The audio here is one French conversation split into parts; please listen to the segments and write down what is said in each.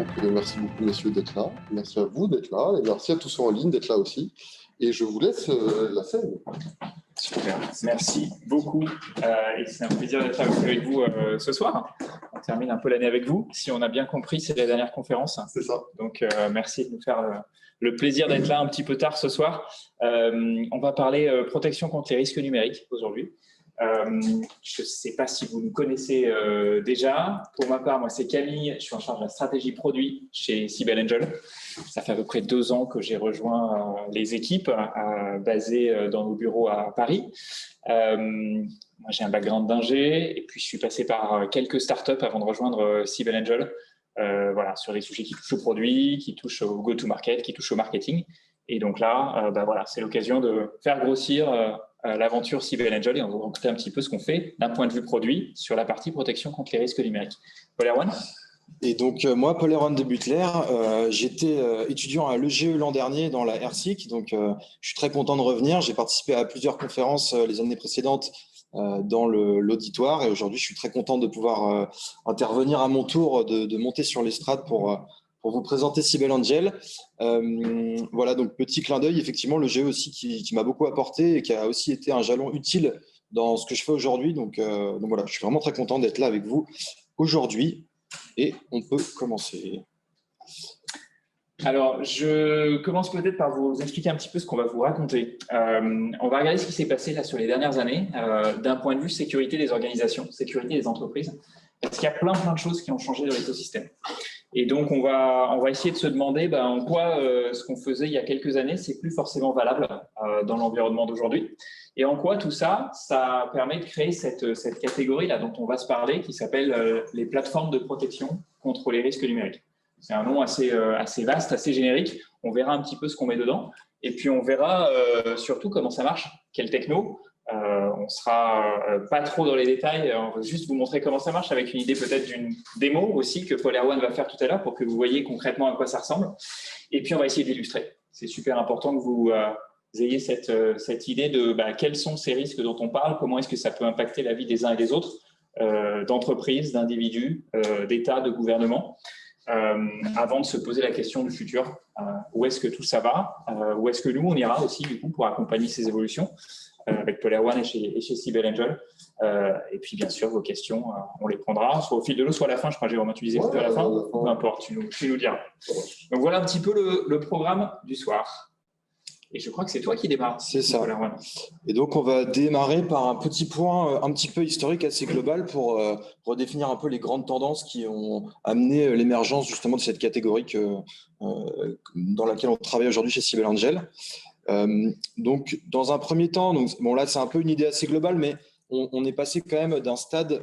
Donc, merci beaucoup, messieurs, d'être là. Merci à vous d'être là. Et merci à tous ceux en ligne d'être là aussi. Et je vous laisse la scène. Super, merci beaucoup. Et c'est un plaisir d'être avec vous ce soir. On termine un peu l'année avec vous. Si on a bien compris, c'est la dernière conférence. C'est ça. Donc, merci de nous faire le plaisir d'être là un petit peu tard ce soir. On va parler protection contre les risques numériques aujourd'hui. Je ne sais pas si vous nous connaissez déjà. Pour ma part, moi, c'est Camille. Je suis en charge de la stratégie produit chez Cybelle Angel. Ça fait à peu près 2 ans que j'ai rejoint les équipes basées dans nos bureaux à Paris. Moi, j'ai un background d'ingé et puis je suis passé par quelques startups avant de rejoindre Cybelle Angel. Voilà, sur des sujets qui touchent au produit, qui touchent au go-to-market, qui touchent au marketing. Et donc là, voilà, c'est l'occasion de faire grossir l'aventure Cybelle Angel et on va vous raconter un petit peu ce qu'on fait d'un point de vue produit sur la partie protection contre les risques numériques. Paul Erwan. Et donc, moi, Paul Erwan de Butler, j'étais étudiant à l'EGE l'an dernier dans la RSIC, donc je suis très content de revenir. J'ai participé à plusieurs conférences les années précédentes dans l'auditoire et aujourd'hui, je suis très content de pouvoir intervenir à mon tour, de monter sur l'estrade pour vous présenter Cybelle Angel. Voilà, donc petit clin d'œil, effectivement, l'EGE aussi qui m'a beaucoup apporté et qui a aussi été un jalon utile dans ce que je fais aujourd'hui. Donc voilà, je suis vraiment très content d'être là avec vous aujourd'hui. Et on peut commencer. Alors, je commence peut-être par vous expliquer un petit peu ce qu'on va vous raconter. On va regarder ce qui s'est passé là sur les dernières années d'un point de vue sécurité des organisations, sécurité des entreprises, parce qu'il y a plein de choses qui ont changé dans l'écosystème. Et donc, on va essayer de se demander en quoi ce qu'on faisait il y a quelques années, c'est plus forcément valable dans l'environnement d'aujourd'hui. Et en quoi tout ça, ça permet de créer cette catégorie-là dont on va se parler, qui s'appelle les plateformes de protection contre les risques numériques. C'est un nom assez vaste, assez générique. On verra un petit peu ce qu'on met dedans. Et puis, on verra surtout comment ça marche, quelle techno. On ne sera pas trop dans les détails. On va juste vous montrer comment ça marche avec une idée peut-être d'une démo aussi que Paul Erwan va faire tout à l'heure pour que vous voyez concrètement à quoi ça ressemble. Et puis, on va essayer d'illustrer. C'est super important que vous ayez cette idée de quels sont ces risques dont on parle, comment est-ce que ça peut impacter la vie des uns et des autres, d'entreprises, d'individus, d'États, de gouvernements, avant de se poser la question du futur. Où est-ce que tout ça va? Où est-ce que nous, on ira aussi du coup, pour accompagner ces évolutions avec Paul Erwan et chez Cybelle Angel. Et puis, bien sûr, vos questions, on les prendra, soit au fil de l'eau, soit à la fin. Je crois que Jérôme, tu disais plutôt à la fin. Peu importe, tu nous diras. Donc, voilà un petit peu le programme du soir. Et je crois que c'est toi qui démarres. C'est ça. Et donc, on va démarrer par un petit point un petit peu historique, assez global, pour redéfinir un peu les grandes tendances qui ont amené l'émergence justement de cette catégorie dans laquelle on travaille aujourd'hui chez Cybelle Angel. Donc, dans un premier temps, là, c'est un peu une idée assez globale, mais on est passé quand même d'un stade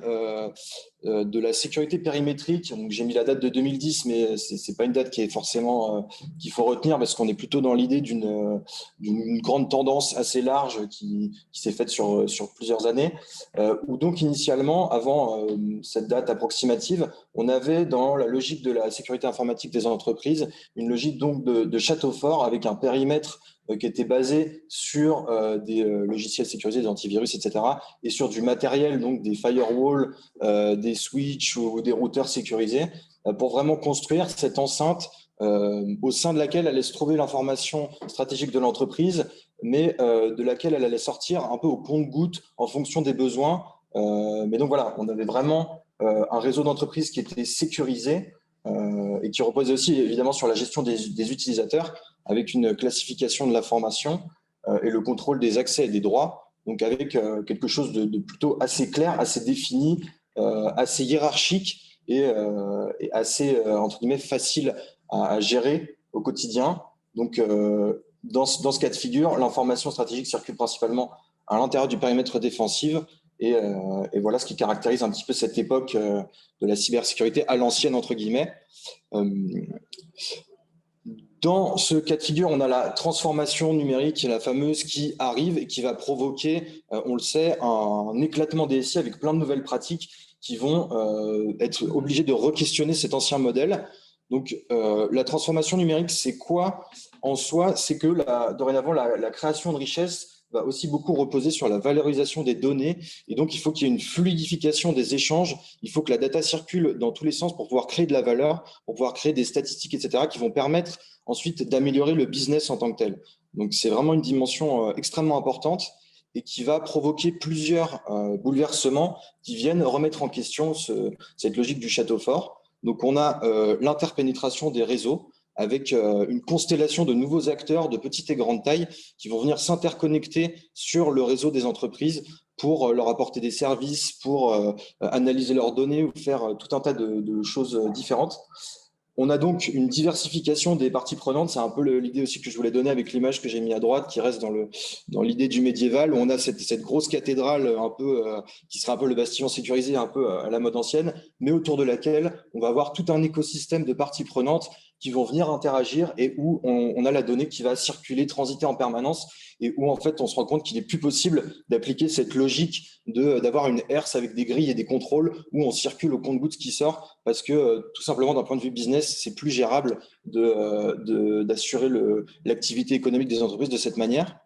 de la sécurité périmétrique. Donc, j'ai mis la date de 2010, mais c'est pas une date qui est forcément qu'il faut retenir parce qu'on est plutôt dans l'idée d'une grande tendance assez large qui s'est faite sur plusieurs années. Où donc initialement, avant cette date approximative, on avait dans la logique de la sécurité informatique des entreprises une logique donc de château fort avec un périmètre qui était basé sur des logiciels sécurisés, des antivirus, etc., et sur du matériel, donc des firewalls, des switches ou des routeurs sécurisés, pour vraiment construire cette enceinte au sein de laquelle allait se trouver l'information stratégique de l'entreprise, mais de laquelle elle allait sortir un peu au compte-gouttes en fonction des besoins. Mais donc voilà, on avait vraiment un réseau d'entreprises qui était sécurisé et qui reposait aussi évidemment sur la gestion des utilisateurs, avec une classification de l'information et le contrôle des accès et des droits, donc avec quelque chose de plutôt assez clair, assez défini, assez hiérarchique et assez, entre guillemets, facile à gérer au quotidien. Donc, dans ce cas de figure, l'information stratégique circule principalement à l'intérieur du périmètre défensif et voilà ce qui caractérise un petit peu cette époque de la cybersécurité à l'ancienne, entre guillemets. Dans ce cas de figure, on a la transformation numérique, la fameuse, qui arrive et qui va provoquer, on le sait, un éclatement des SI avec plein de nouvelles pratiques qui vont être obligées de re-questionner cet ancien modèle. Donc, la transformation numérique, c'est quoi en soi? C'est que dorénavant, la création de richesse va aussi beaucoup reposer sur la valorisation des données. Et donc, il faut qu'il y ait une fluidification des échanges. Il faut que la data circule dans tous les sens pour pouvoir créer de la valeur, pour pouvoir créer des statistiques, etc., qui vont permettre ensuite d'améliorer le business en tant que tel. Donc, c'est vraiment une dimension extrêmement importante et qui va provoquer plusieurs bouleversements qui viennent remettre en question cette logique du château fort. Donc, on a l'interpénétration des réseaux avec une constellation de nouveaux acteurs de petite et grande taille qui vont venir s'interconnecter sur le réseau des entreprises pour leur apporter des services, pour analyser leurs données ou faire tout un tas de choses différentes. On a donc une diversification des parties prenantes. C'est un peu l'idée aussi que je voulais donner avec l'image que j'ai mis à droite, qui reste dans l'idée du médiéval, où on a cette grosse cathédrale un peu, qui sera un peu le bastion sécurisé, un peu à la mode ancienne, mais autour de laquelle on va avoir tout un écosystème de parties prenantes qui vont venir interagir et où on a la donnée qui va circuler, transiter en permanence et où en fait on se rend compte qu'il n'est plus possible d'appliquer cette logique d'avoir une herse avec des grilles et des contrôles où on circule au compte-gouttes qui sort parce que tout simplement d'un point de vue business, c'est plus gérable d'assurer l'activité économique des entreprises de cette manière.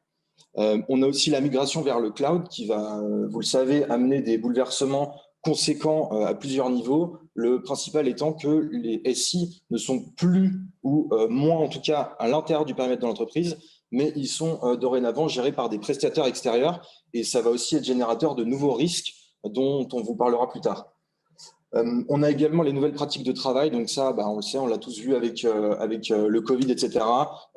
On a aussi la migration vers le cloud qui va, vous le savez, amener des bouleversements conséquents à plusieurs niveaux. Le principal étant que les SI ne sont plus, ou moins en tout cas, à l'intérieur du périmètre de l'entreprise, mais ils sont dorénavant gérés par des prestataires extérieurs et ça va aussi être générateur de nouveaux risques dont on vous parlera plus tard. On a également les nouvelles pratiques de travail. Donc ça, on le sait, on l'a tous vu avec le Covid, etc.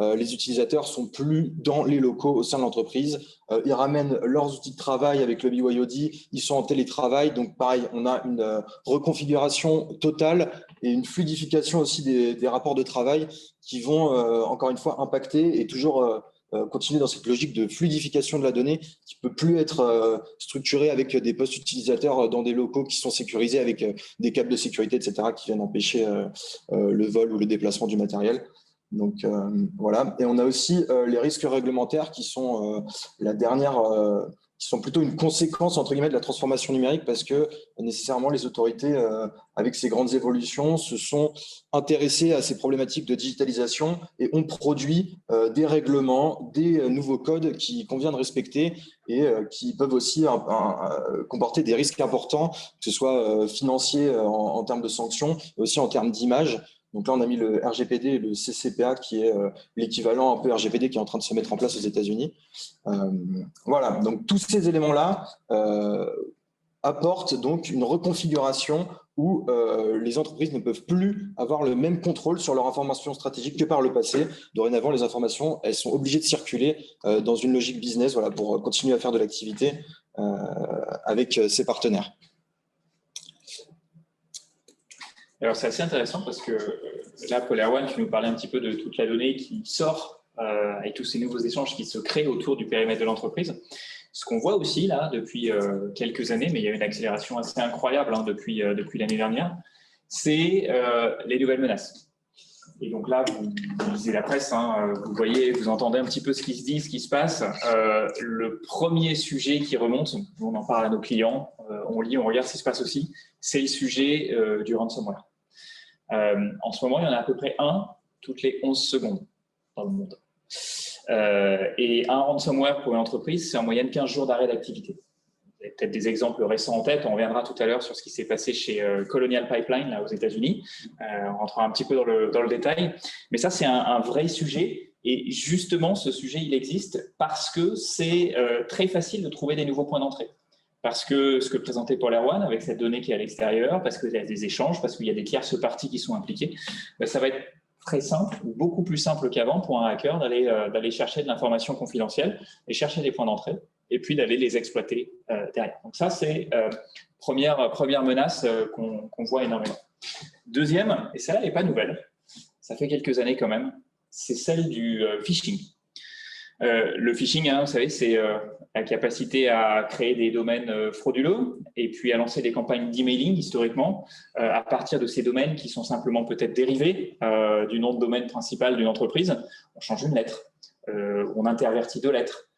Les utilisateurs sont plus dans les locaux au sein de l'entreprise. Ils ramènent leurs outils de travail avec le BYOD. Ils sont en télétravail. Donc pareil, on a une reconfiguration totale et une fluidification aussi des rapports de travail qui vont, encore une fois, impacter et toujours continuer dans cette logique de fluidification de la donnée qui peut plus être structurée avec des postes utilisateurs dans des locaux qui sont sécurisés avec des câbles de sécurité, etc., qui viennent empêcher le vol ou le déplacement du matériel. Donc voilà. Et on a aussi les risques réglementaires qui sont la dernière, qui sont plutôt une conséquence entre guillemets de la transformation numérique parce que nécessairement les autorités, avec ces grandes évolutions, se sont intéressées à ces problématiques de digitalisation et ont produit des règlements, des nouveaux codes qu'il convient de respecter et qui peuvent aussi comporter des risques importants, que ce soit financiers en termes de sanctions, mais aussi en termes d'image. Donc là, on a mis le RGPD et le CCPA, qui est l'équivalent un peu RGPD qui est en train de se mettre en place aux États-Unis. Voilà, donc tous ces éléments-là apportent donc une reconfiguration où les entreprises ne peuvent plus avoir le même contrôle sur leur information stratégique que par le passé. Dorénavant, les informations, elles sont obligées de circuler dans une logique business, voilà, pour continuer à faire de l'activité avec ses partenaires. Alors, c'est assez intéressant parce que là, Paul Erwan, tu nous parlais un petit peu de toute la donnée qui sort et tous ces nouveaux échanges qui se créent autour du périmètre de l'entreprise. Ce qu'on voit aussi là depuis quelques années, mais il y a une accélération assez incroyable depuis l'année dernière, c'est les nouvelles menaces. Et donc là, vous lisez la presse, vous voyez, vous entendez un petit peu ce qui se dit, ce qui se passe. Le premier sujet qui remonte, on en parle à nos clients, on lit, on regarde ce qui se passe aussi, c'est le sujet du ransomware. En ce moment, il y en a à peu près un toutes les 11 secondes dans le monde. Et un ransomware pour une entreprise, c'est en moyenne 15 jours d'arrêt d'activité. Vous avez peut-être des exemples récents en tête. On reviendra tout à l'heure sur ce qui s'est passé chez Colonial Pipeline là, aux États-Unis. On rentrera un petit peu dans le détail. Mais ça, c'est un vrai sujet. Et justement, ce sujet, il existe parce que c'est très facile de trouver des nouveaux points d'entrée. Parce que ce que présentait Paul Erwan avec cette donnée qui est à l'extérieur, parce qu'il y a des échanges, parce qu'il y a des tierces parties qui sont impliquées, ça va être très simple, beaucoup plus simple qu'avant pour un hacker d'aller chercher de l'information confidentielle et chercher des points d'entrée et puis d'aller les exploiter derrière. Donc ça, c'est première menace qu'on voit énormément. Deuxième, et celle-là n'est pas nouvelle, ça fait quelques années quand même, c'est celle du phishing. Le phishing, vous savez, c'est la capacité à créer des domaines frauduleux et puis à lancer des campagnes d'emailing historiquement à partir de ces domaines qui sont simplement peut-être dérivés du nom de domaine principal d'une entreprise. On change une lettre, on intervertit 2 lettres.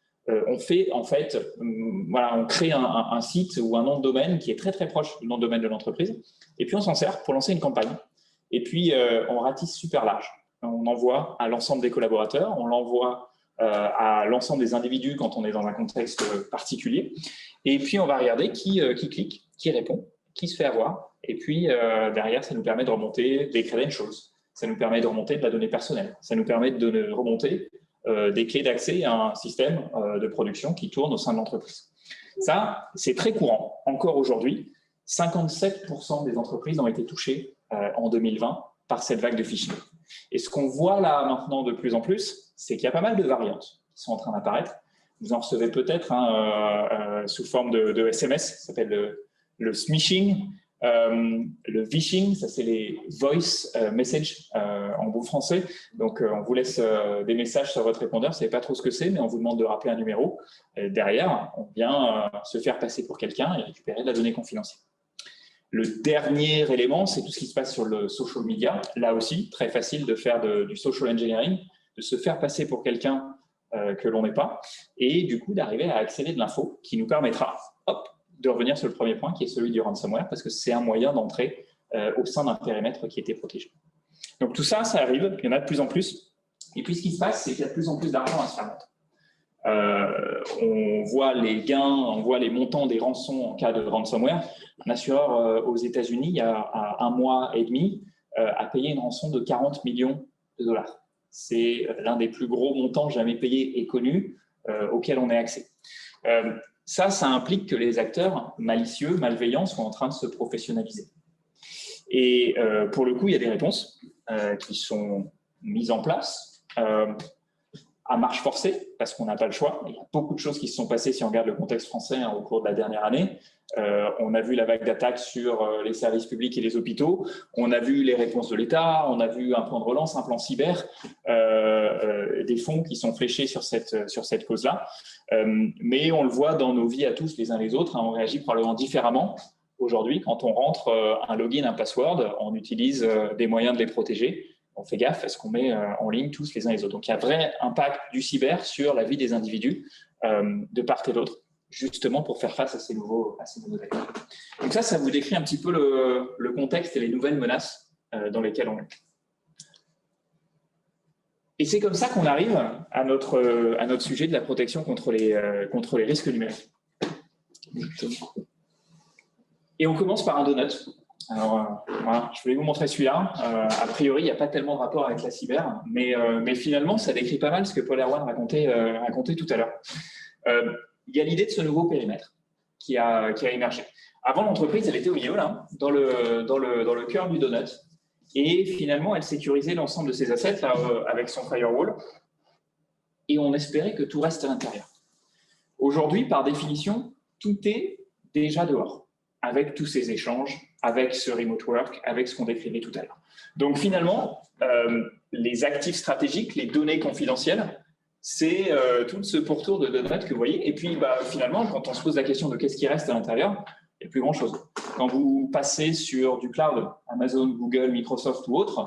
On fait en fait, on crée un site ou un nom de domaine qui est très très proche du nom de domaine de l'entreprise et puis on s'en sert pour lancer une campagne. Et puis on ratisse super large. On envoie à l'ensemble des collaborateurs, on l'envoie à l'ensemble des individus quand on est dans un contexte particulier. Et puis, on va regarder qui clique, qui répond, qui se fait avoir. Et puis, derrière, ça nous permet de remonter des credentials. Ça nous permet de remonter de la donnée personnelle. Ça nous permet de remonter des clés d'accès à un système de production qui tourne au sein de l'entreprise. Ça, c'est très courant. Encore aujourd'hui, 57% des entreprises ont été touchées en 2020 par cette vague de phishing. Et ce qu'on voit là maintenant de plus en plus, c'est qu'il y a pas mal de variantes qui sont en train d'apparaître. Vous en recevez peut-être sous forme de SMS, ça s'appelle le smishing, le vishing, ça c'est les voice messages en bon français. Donc on vous laisse des messages sur votre répondeur, vous ne savez pas trop ce que c'est, mais on vous demande de rappeler un numéro. Et derrière, on vient se faire passer pour quelqu'un et récupérer de la donnée confidentielle. Le dernier élément, c'est tout ce qui se passe sur le social media. Là aussi, très facile de faire du social engineering, de se faire passer pour quelqu'un que l'on n'est pas, et du coup d'arriver à accéder de l'info qui nous permettra de revenir sur le premier point qui est celui du ransomware, parce que c'est un moyen d'entrer au sein d'un périmètre qui était protégé. Donc tout ça, ça arrive, il y en a de plus en plus. Et puis ce qui se passe, c'est qu'il y a de plus en plus d'argent à se faire mettre. On voit les gains, on voit les montants des rançons en cas de ransomware. Un assureur aux États-Unis, il y a 1 mois et demi, a payé une rançon de 40 millions de dollars. C'est l'un des plus gros montants jamais payés et connus auxquels on ait accès. Ça implique que les acteurs malicieux, malveillants sont en train de se professionnaliser. Et pour le coup, il y a des réponses qui sont mises en place à marche forcée, parce qu'on n'a pas le choix. Il y a beaucoup de choses qui se sont passées si on regarde le contexte français au cours de la dernière année. On a vu la vague d'attaques sur les services publics et les hôpitaux. On a vu les réponses de l'État. On a vu un plan de relance, un plan cyber, des fonds qui sont fléchés sur cette cause-là. Mais on le voit dans nos vies à tous, les uns les autres. On réagit probablement différemment. Aujourd'hui, quand on rentre un login, un password, on utilise des moyens de les protéger. On fait gaffe à ce qu'on met en ligne tous les uns les autres. Donc, il y a un vrai impact du cyber sur la vie des individus de part et d'autre, justement pour faire face à ces nouveaux acteurs. Donc ça vous décrit un petit peu le contexte et les nouvelles menaces dans lesquelles on est. Et c'est comme ça qu'on arrive à notre sujet de la protection contre les risques numériques. Et on commence par un donut. Alors, voilà, je voulais vous montrer celui-là. A priori, il n'y a pas tellement de rapport avec la cyber, mais finalement, ça décrit pas mal ce que Paul Erwan racontait tout à l'heure. Il y a l'idée de ce nouveau périmètre qui a émergé. Avant, l'entreprise, elle était au milieu, là, dans le cœur du donut. Et finalement, elle sécurisait l'ensemble de ses assets là, avec son firewall. Et on espérait que tout reste à l'intérieur. Aujourd'hui, par définition, tout est déjà dehors, avec tous ces échanges, avec ce remote work, avec ce qu'on décrivait tout à l'heure. Donc finalement, les actifs stratégiques, les données confidentielles, c'est tout ce pourtour de donut que vous voyez. Et puis finalement, quand on se pose la question de qu'est-ce qui reste à l'intérieur, il n'y a plus grand-chose. Quand vous passez sur du cloud, Amazon, Google, Microsoft ou autre,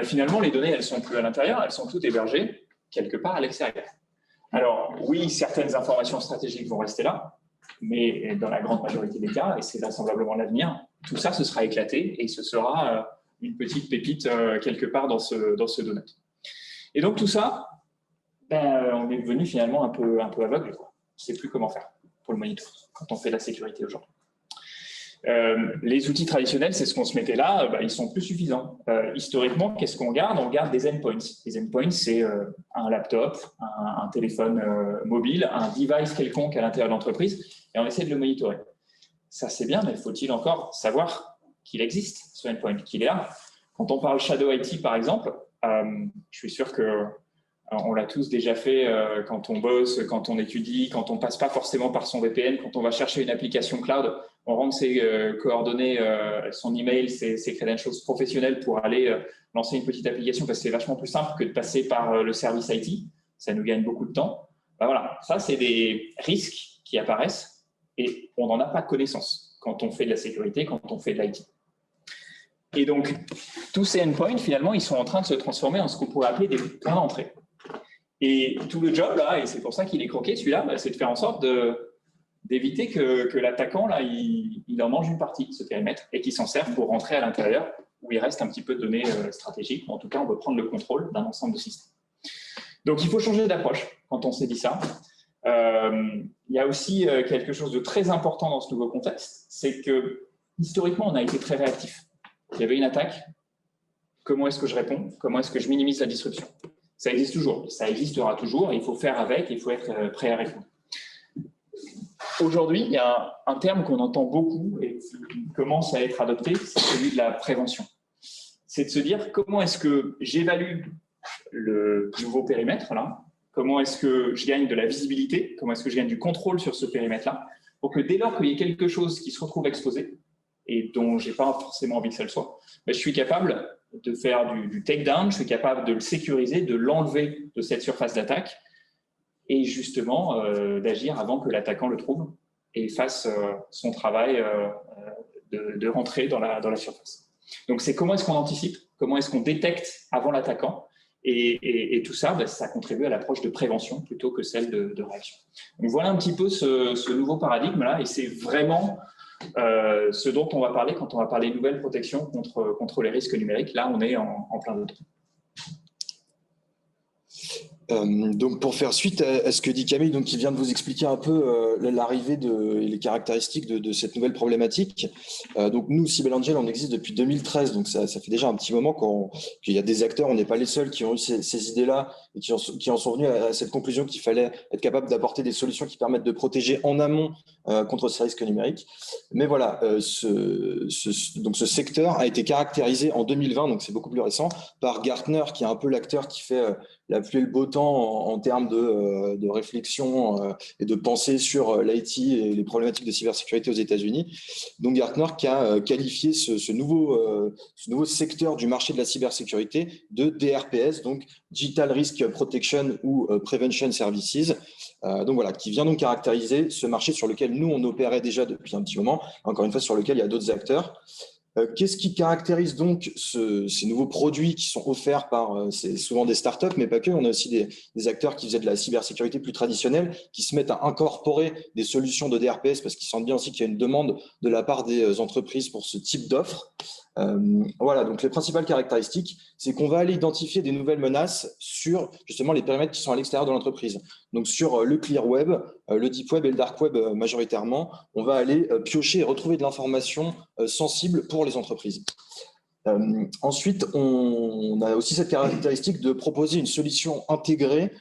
finalement, les données, elles ne sont plus à l'intérieur, elles sont toutes hébergées quelque part à l'extérieur. Alors oui, certaines informations stratégiques vont rester là, mais dans la grande majorité des cas, et c'est vraisemblablement l'avenir, tout ça se sera éclaté et ce sera une petite pépite quelque part dans ce donut. Et donc tout ça, on est devenu finalement un peu aveugle. On ne sait plus comment faire pour le monitoring quand on fait de la sécurité aujourd'hui. Les outils traditionnels, c'est ce qu'on se mettait là, ils sont plus suffisants. Historiquement, qu'est-ce qu'on garde? On garde des endpoints. Les endpoints, c'est un laptop, un téléphone mobile, un device quelconque à l'intérieur de l'entreprise, et on essaie de le monitorer. Ça, c'est bien, mais faut-il encore savoir qu'il existe, ce endpoint, qu'il est là? Quand on parle Shadow IT, par exemple, je suis sûr que on l'a tous déjà fait quand on bosse, quand on étudie, quand on ne passe pas forcément par son VPN, quand on va chercher une application cloud, on rentre ses coordonnées, son email, ses credentials professionnels pour aller lancer une petite application parce que c'est vachement plus simple que de passer par le service IT. Ça nous gagne beaucoup de temps. Voilà, ça, c'est des risques qui apparaissent et on n'en a pas connaissance quand on fait de la sécurité, quand on fait de l'IT. Et donc, tous ces endpoints, finalement, ils sont en train de se transformer en ce qu'on pourrait appeler des points d'entrée. Et tout le job, là, et c'est pour ça qu'il est croqué, celui-là, c'est de faire en sorte d'éviter que l'attaquant, là, il en mange une partie de ce périmètre et qu'il s'en serve pour rentrer à l'intérieur où il reste un petit peu de données stratégiques. En tout cas, on veut prendre le contrôle d'un ensemble de systèmes. Donc, il faut changer d'approche quand on s'est dit ça. Il y a aussi quelque chose de très important dans ce nouveau contexte, c'est que historiquement, on a été très réactif. Il y avait une attaque, comment est-ce que je réponds? Comment est-ce que je minimise la disruption? Ça existe toujours, ça existera toujours, il faut faire avec, il faut être prêt à répondre. Aujourd'hui, il y a un terme qu'on entend beaucoup et qui commence à être adopté, c'est celui de la prévention. C'est de se dire comment est-ce que j'évalue le nouveau périmètre, là, comment est-ce que je gagne de la visibilité, comment est-ce que je gagne du contrôle sur ce périmètre-là, pour que dès lors qu'il y ait quelque chose qui se retrouve exposé et dont je n'ai pas forcément envie que ça le soit, ben, je suis capable de faire du take-down, je suis capable de le sécuriser, de l'enlever de cette surface d'attaque et justement d'agir avant que l'attaquant le trouve et fasse son travail de rentrer dans la surface. Donc, c'est comment est-ce qu'on anticipe, comment est-ce qu'on détecte avant l'attaquant et tout ça, ben, ça contribue à l'approche de prévention plutôt que celle de réaction. Donc, voilà un petit peu ce nouveau paradigme-là et c'est vraiment ce dont on va parler quand on va parler de nouvelles protections contre les risques numériques. Là, on est en plein dedans. Donc, pour faire suite à ce que dit Camille, donc, qui vient de vous expliquer un peu l'arrivée et les caractéristiques de cette nouvelle problématique. Donc, nous, Siebel Angel, on existe depuis 2013, donc ça fait déjà un petit moment qu'il y a des acteurs, on n'est pas les seuls qui ont eu ces idées-là et qui en sont venus à cette conclusion qu'il fallait être capable d'apporter des solutions qui permettent de protéger en amont contre ces risques numériques. Mais voilà, donc ce secteur a été caractérisé en 2020, donc c'est beaucoup plus récent, par Gartner, qui est un peu l'acteur qui fait la pluie et le beau temps en termes de réflexion et de pensée sur l'IT et les problématiques de cybersécurité aux États-Unis. Donc Gartner qui a qualifié ce nouveau secteur du marché de la cybersécurité de DRPS, donc Digital Risk Protection ou Prevention Services. Donc voilà, qui vient donc caractériser ce marché sur lequel nous on opérait déjà depuis un petit moment, encore une fois sur lequel il y a d'autres acteurs. Qu'est-ce qui caractérise donc ces nouveaux produits qui sont offerts par c'est souvent des startups, mais pas que. On a aussi des acteurs qui faisaient de la cybersécurité plus traditionnelle, qui se mettent à incorporer des solutions de DRPS parce qu'ils sentent bien aussi qu'il y a une demande de la part des entreprises pour ce type d'offres. Voilà, donc les principales caractéristiques, c'est qu'on va aller identifier des nouvelles menaces sur justement les périmètres qui sont à l'extérieur de l'entreprise. Donc sur le clear web, le deep web et le dark web majoritairement, on va aller piocher et retrouver de l'information sensible pour les entreprises. Ensuite, on a aussi cette caractéristique de proposer une solution intégrée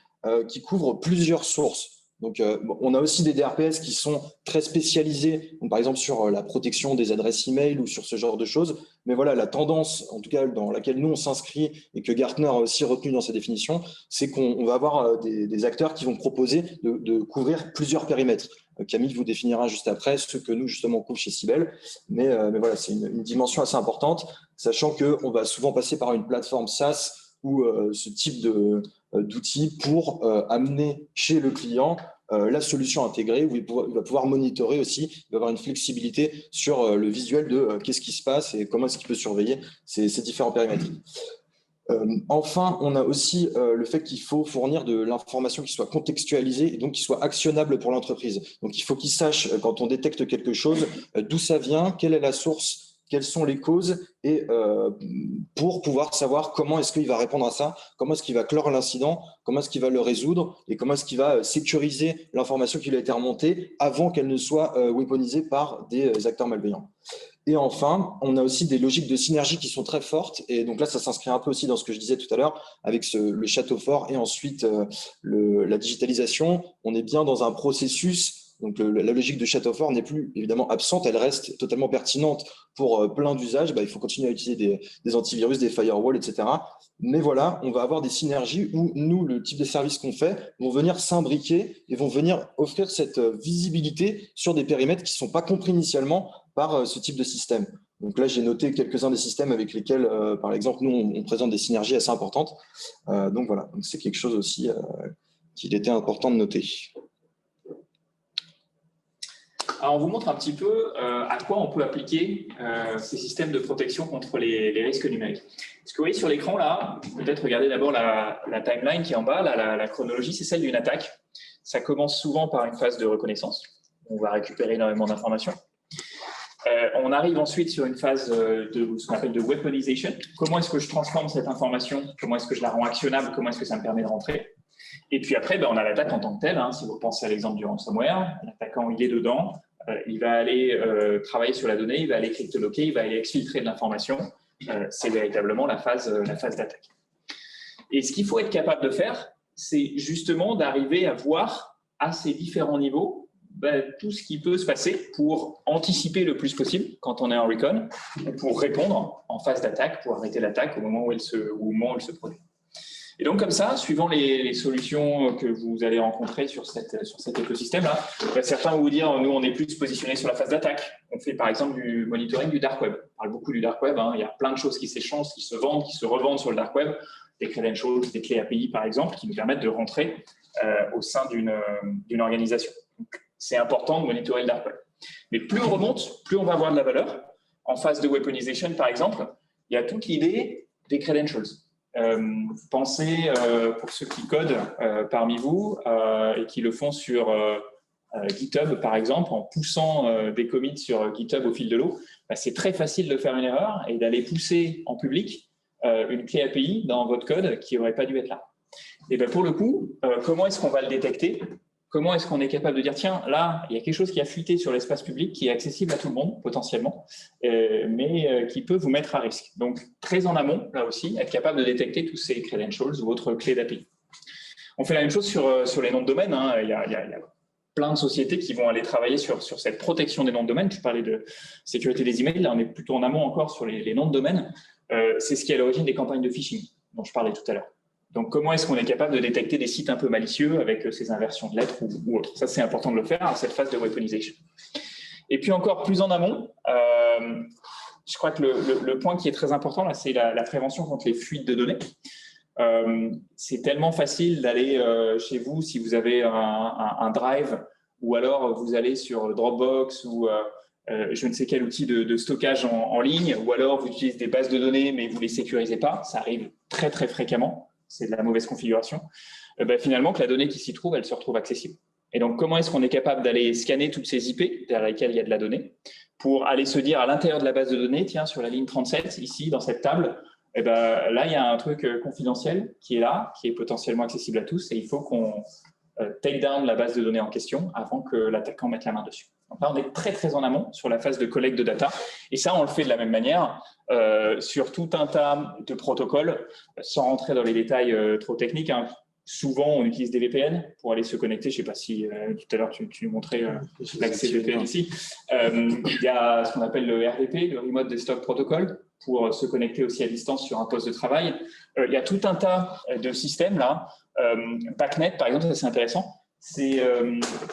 qui couvre plusieurs sources. Donc, on a aussi des DRPS qui sont très spécialisés, donc, par exemple sur la protection des adresses email ou sur ce genre de choses. Mais voilà, la tendance, en tout cas dans laquelle nous on s'inscrit et que Gartner a aussi retenu dans sa définition, c'est qu'on va avoir des acteurs qui vont proposer de couvrir plusieurs périmètres. Camille vous définira juste après ce que nous justement on couvre chez Siebel. Mais voilà, c'est une dimension assez importante, sachant qu'on va souvent passer par une plateforme SaaS ou ce type d'outils pour amener chez le client la solution intégrée où il va pouvoir monitorer aussi, il va avoir une flexibilité sur le visuel de qu'est-ce qui se passe et comment est-ce qu'il peut surveiller ces différents périmètres. Enfin, on a aussi le fait qu'il faut fournir de l'information qui soit contextualisée et donc qui soit actionnable pour l'entreprise. Donc, il faut qu'il sache, quand on détecte quelque chose, d'où ça vient, quelle est la source, quelles sont les causes et pour pouvoir savoir comment est-ce qu'il va répondre à ça, comment est-ce qu'il va clore l'incident, comment est-ce qu'il va le résoudre et comment est-ce qu'il va sécuriser l'information qui lui a été remontée avant qu'elle ne soit weaponisée par des acteurs malveillants. Et enfin, on a aussi des logiques de synergie qui sont très fortes. Et donc là, ça s'inscrit un peu aussi dans ce que je disais tout à l'heure avec le château fort et ensuite la digitalisation. On est bien dans un processus. Donc la logique de château fort n'est plus évidemment absente, elle reste totalement pertinente pour plein d'usages. Il faut continuer à utiliser des antivirus, des firewalls, etc. Mais voilà, on va avoir des synergies où nous, le type de services qu'on fait, vont venir s'imbriquer et vont venir offrir cette visibilité sur des périmètres qui ne sont pas compris initialement par ce type de système. Donc là, j'ai noté quelques-uns des systèmes avec lesquels, par exemple, nous, on présente des synergies assez importantes. Donc voilà, c'est quelque chose aussi qu'il était important de noter. Alors, on vous montre un petit peu à quoi on peut appliquer ces systèmes de protection contre les risques numériques. Ce que vous voyez sur l'écran, là, peut-être regardez d'abord la timeline qui est en bas, là, la chronologie, c'est celle d'une attaque. Ça commence souvent par une phase de reconnaissance. On va récupérer énormément d'informations. On arrive ensuite sur une phase de ce qu'on appelle de weaponization. Comment est-ce que je transforme cette information? Comment est-ce que je la rends actionnable? Comment est-ce que ça me permet de rentrer? Et puis après, on a l'attaque en tant que telle. Hein. Si vous pensez à l'exemple du ransomware, l'attaquant, il est dedans, il va aller travailler sur la donnée, il va aller cryptoloquer, il va aller exfiltrer de l'information. C'est véritablement la phase d'attaque. Et ce qu'il faut être capable de faire, c'est justement d'arriver à voir à ces différents niveaux tout ce qui peut se passer pour anticiper le plus possible quand on est en recon ou pour répondre en phase d'attaque, pour arrêter l'attaque au moment où elle se produit. Et donc, comme ça, suivant les solutions que vous allez rencontrer sur cet écosystème-là, certains vont vous dire, nous, on est plus positionné sur la phase d'attaque. On fait, par exemple, du monitoring du dark web. On parle beaucoup du dark web. Hein. Il y a plein de choses qui s'échangent, qui se vendent, qui se revendent sur le dark web. Des credentials, des clés API, par exemple, qui nous permettent de rentrer au sein d'une organisation. C'est important de monitorer le dark web. Mais plus on remonte, plus on va avoir de la valeur. En phase de weaponization, par exemple, il y a toute l'idée des credentials. Pensez, pour ceux qui codent parmi vous et qui le font sur GitHub, par exemple, en poussant des commits sur GitHub au fil de l'eau, c'est très facile de faire une erreur et d'aller pousser en public une clé API dans votre code qui n'aurait pas dû être là. Et pour le coup, comment est-ce qu'on va le détecter ? Comment est-ce qu'on est capable de dire, tiens, là, il y a quelque chose qui a fuité sur l'espace public, qui est accessible à tout le monde, potentiellement, mais qui peut vous mettre à risque. Donc, très en amont, là aussi, être capable de détecter tous ces credentials ou autres clés d'API. On fait la même chose sur les noms de domaine. Hein. Il y a plein de sociétés qui vont aller travailler sur cette protection des noms de domaine. Tu parlais de sécurité des emails, là, on est plutôt en amont encore sur les noms de domaine. C'est ce qui est à l'origine des campagnes de phishing, dont je parlais tout à l'heure. Donc, comment est-ce qu'on est capable de détecter des sites un peu malicieux avec ces inversions de lettres ou autres? Ça, c'est important de le faire à cette phase de weaponization. Et puis, encore plus en amont, je crois que le point qui est très important, là, c'est la prévention contre les fuites de données. C'est tellement facile d'aller chez vous si vous avez un Drive ou alors vous allez sur Dropbox ou je ne sais quel outil de stockage en ligne, ou alors vous utilisez des bases de données mais vous ne les sécurisez pas. Ça arrive très, très fréquemment. C'est de la mauvaise configuration. Finalement, que la donnée qui s'y trouve, elle se retrouve accessible. Et donc, comment est-ce qu'on est capable d'aller scanner toutes ces IP derrière lesquelles il y a de la donnée pour aller se dire à l'intérieur de la base de données, tiens, sur la ligne 37, ici, dans cette table, là, il y a un truc confidentiel qui est là, qui est potentiellement accessible à tous, et il faut qu'on take down la base de données en question avant que l'attaquant mette la main dessus. Donc là, on est très, très en amont sur la phase de collecte de data. Et ça, on le fait de la même manière sur tout un tas de protocoles, sans rentrer dans les détails trop techniques. Hein. Souvent, on utilise des VPN pour aller se connecter. Je ne sais pas si tout à l'heure, tu nous montrais l'accès VPN ici. Il y a ce qu'on appelle le RDP, le Remote Desktop Protocol, pour se connecter aussi à distance sur un poste de travail. Il y a tout un tas de systèmes là. BACnet, par exemple, ça c'est intéressant. C'est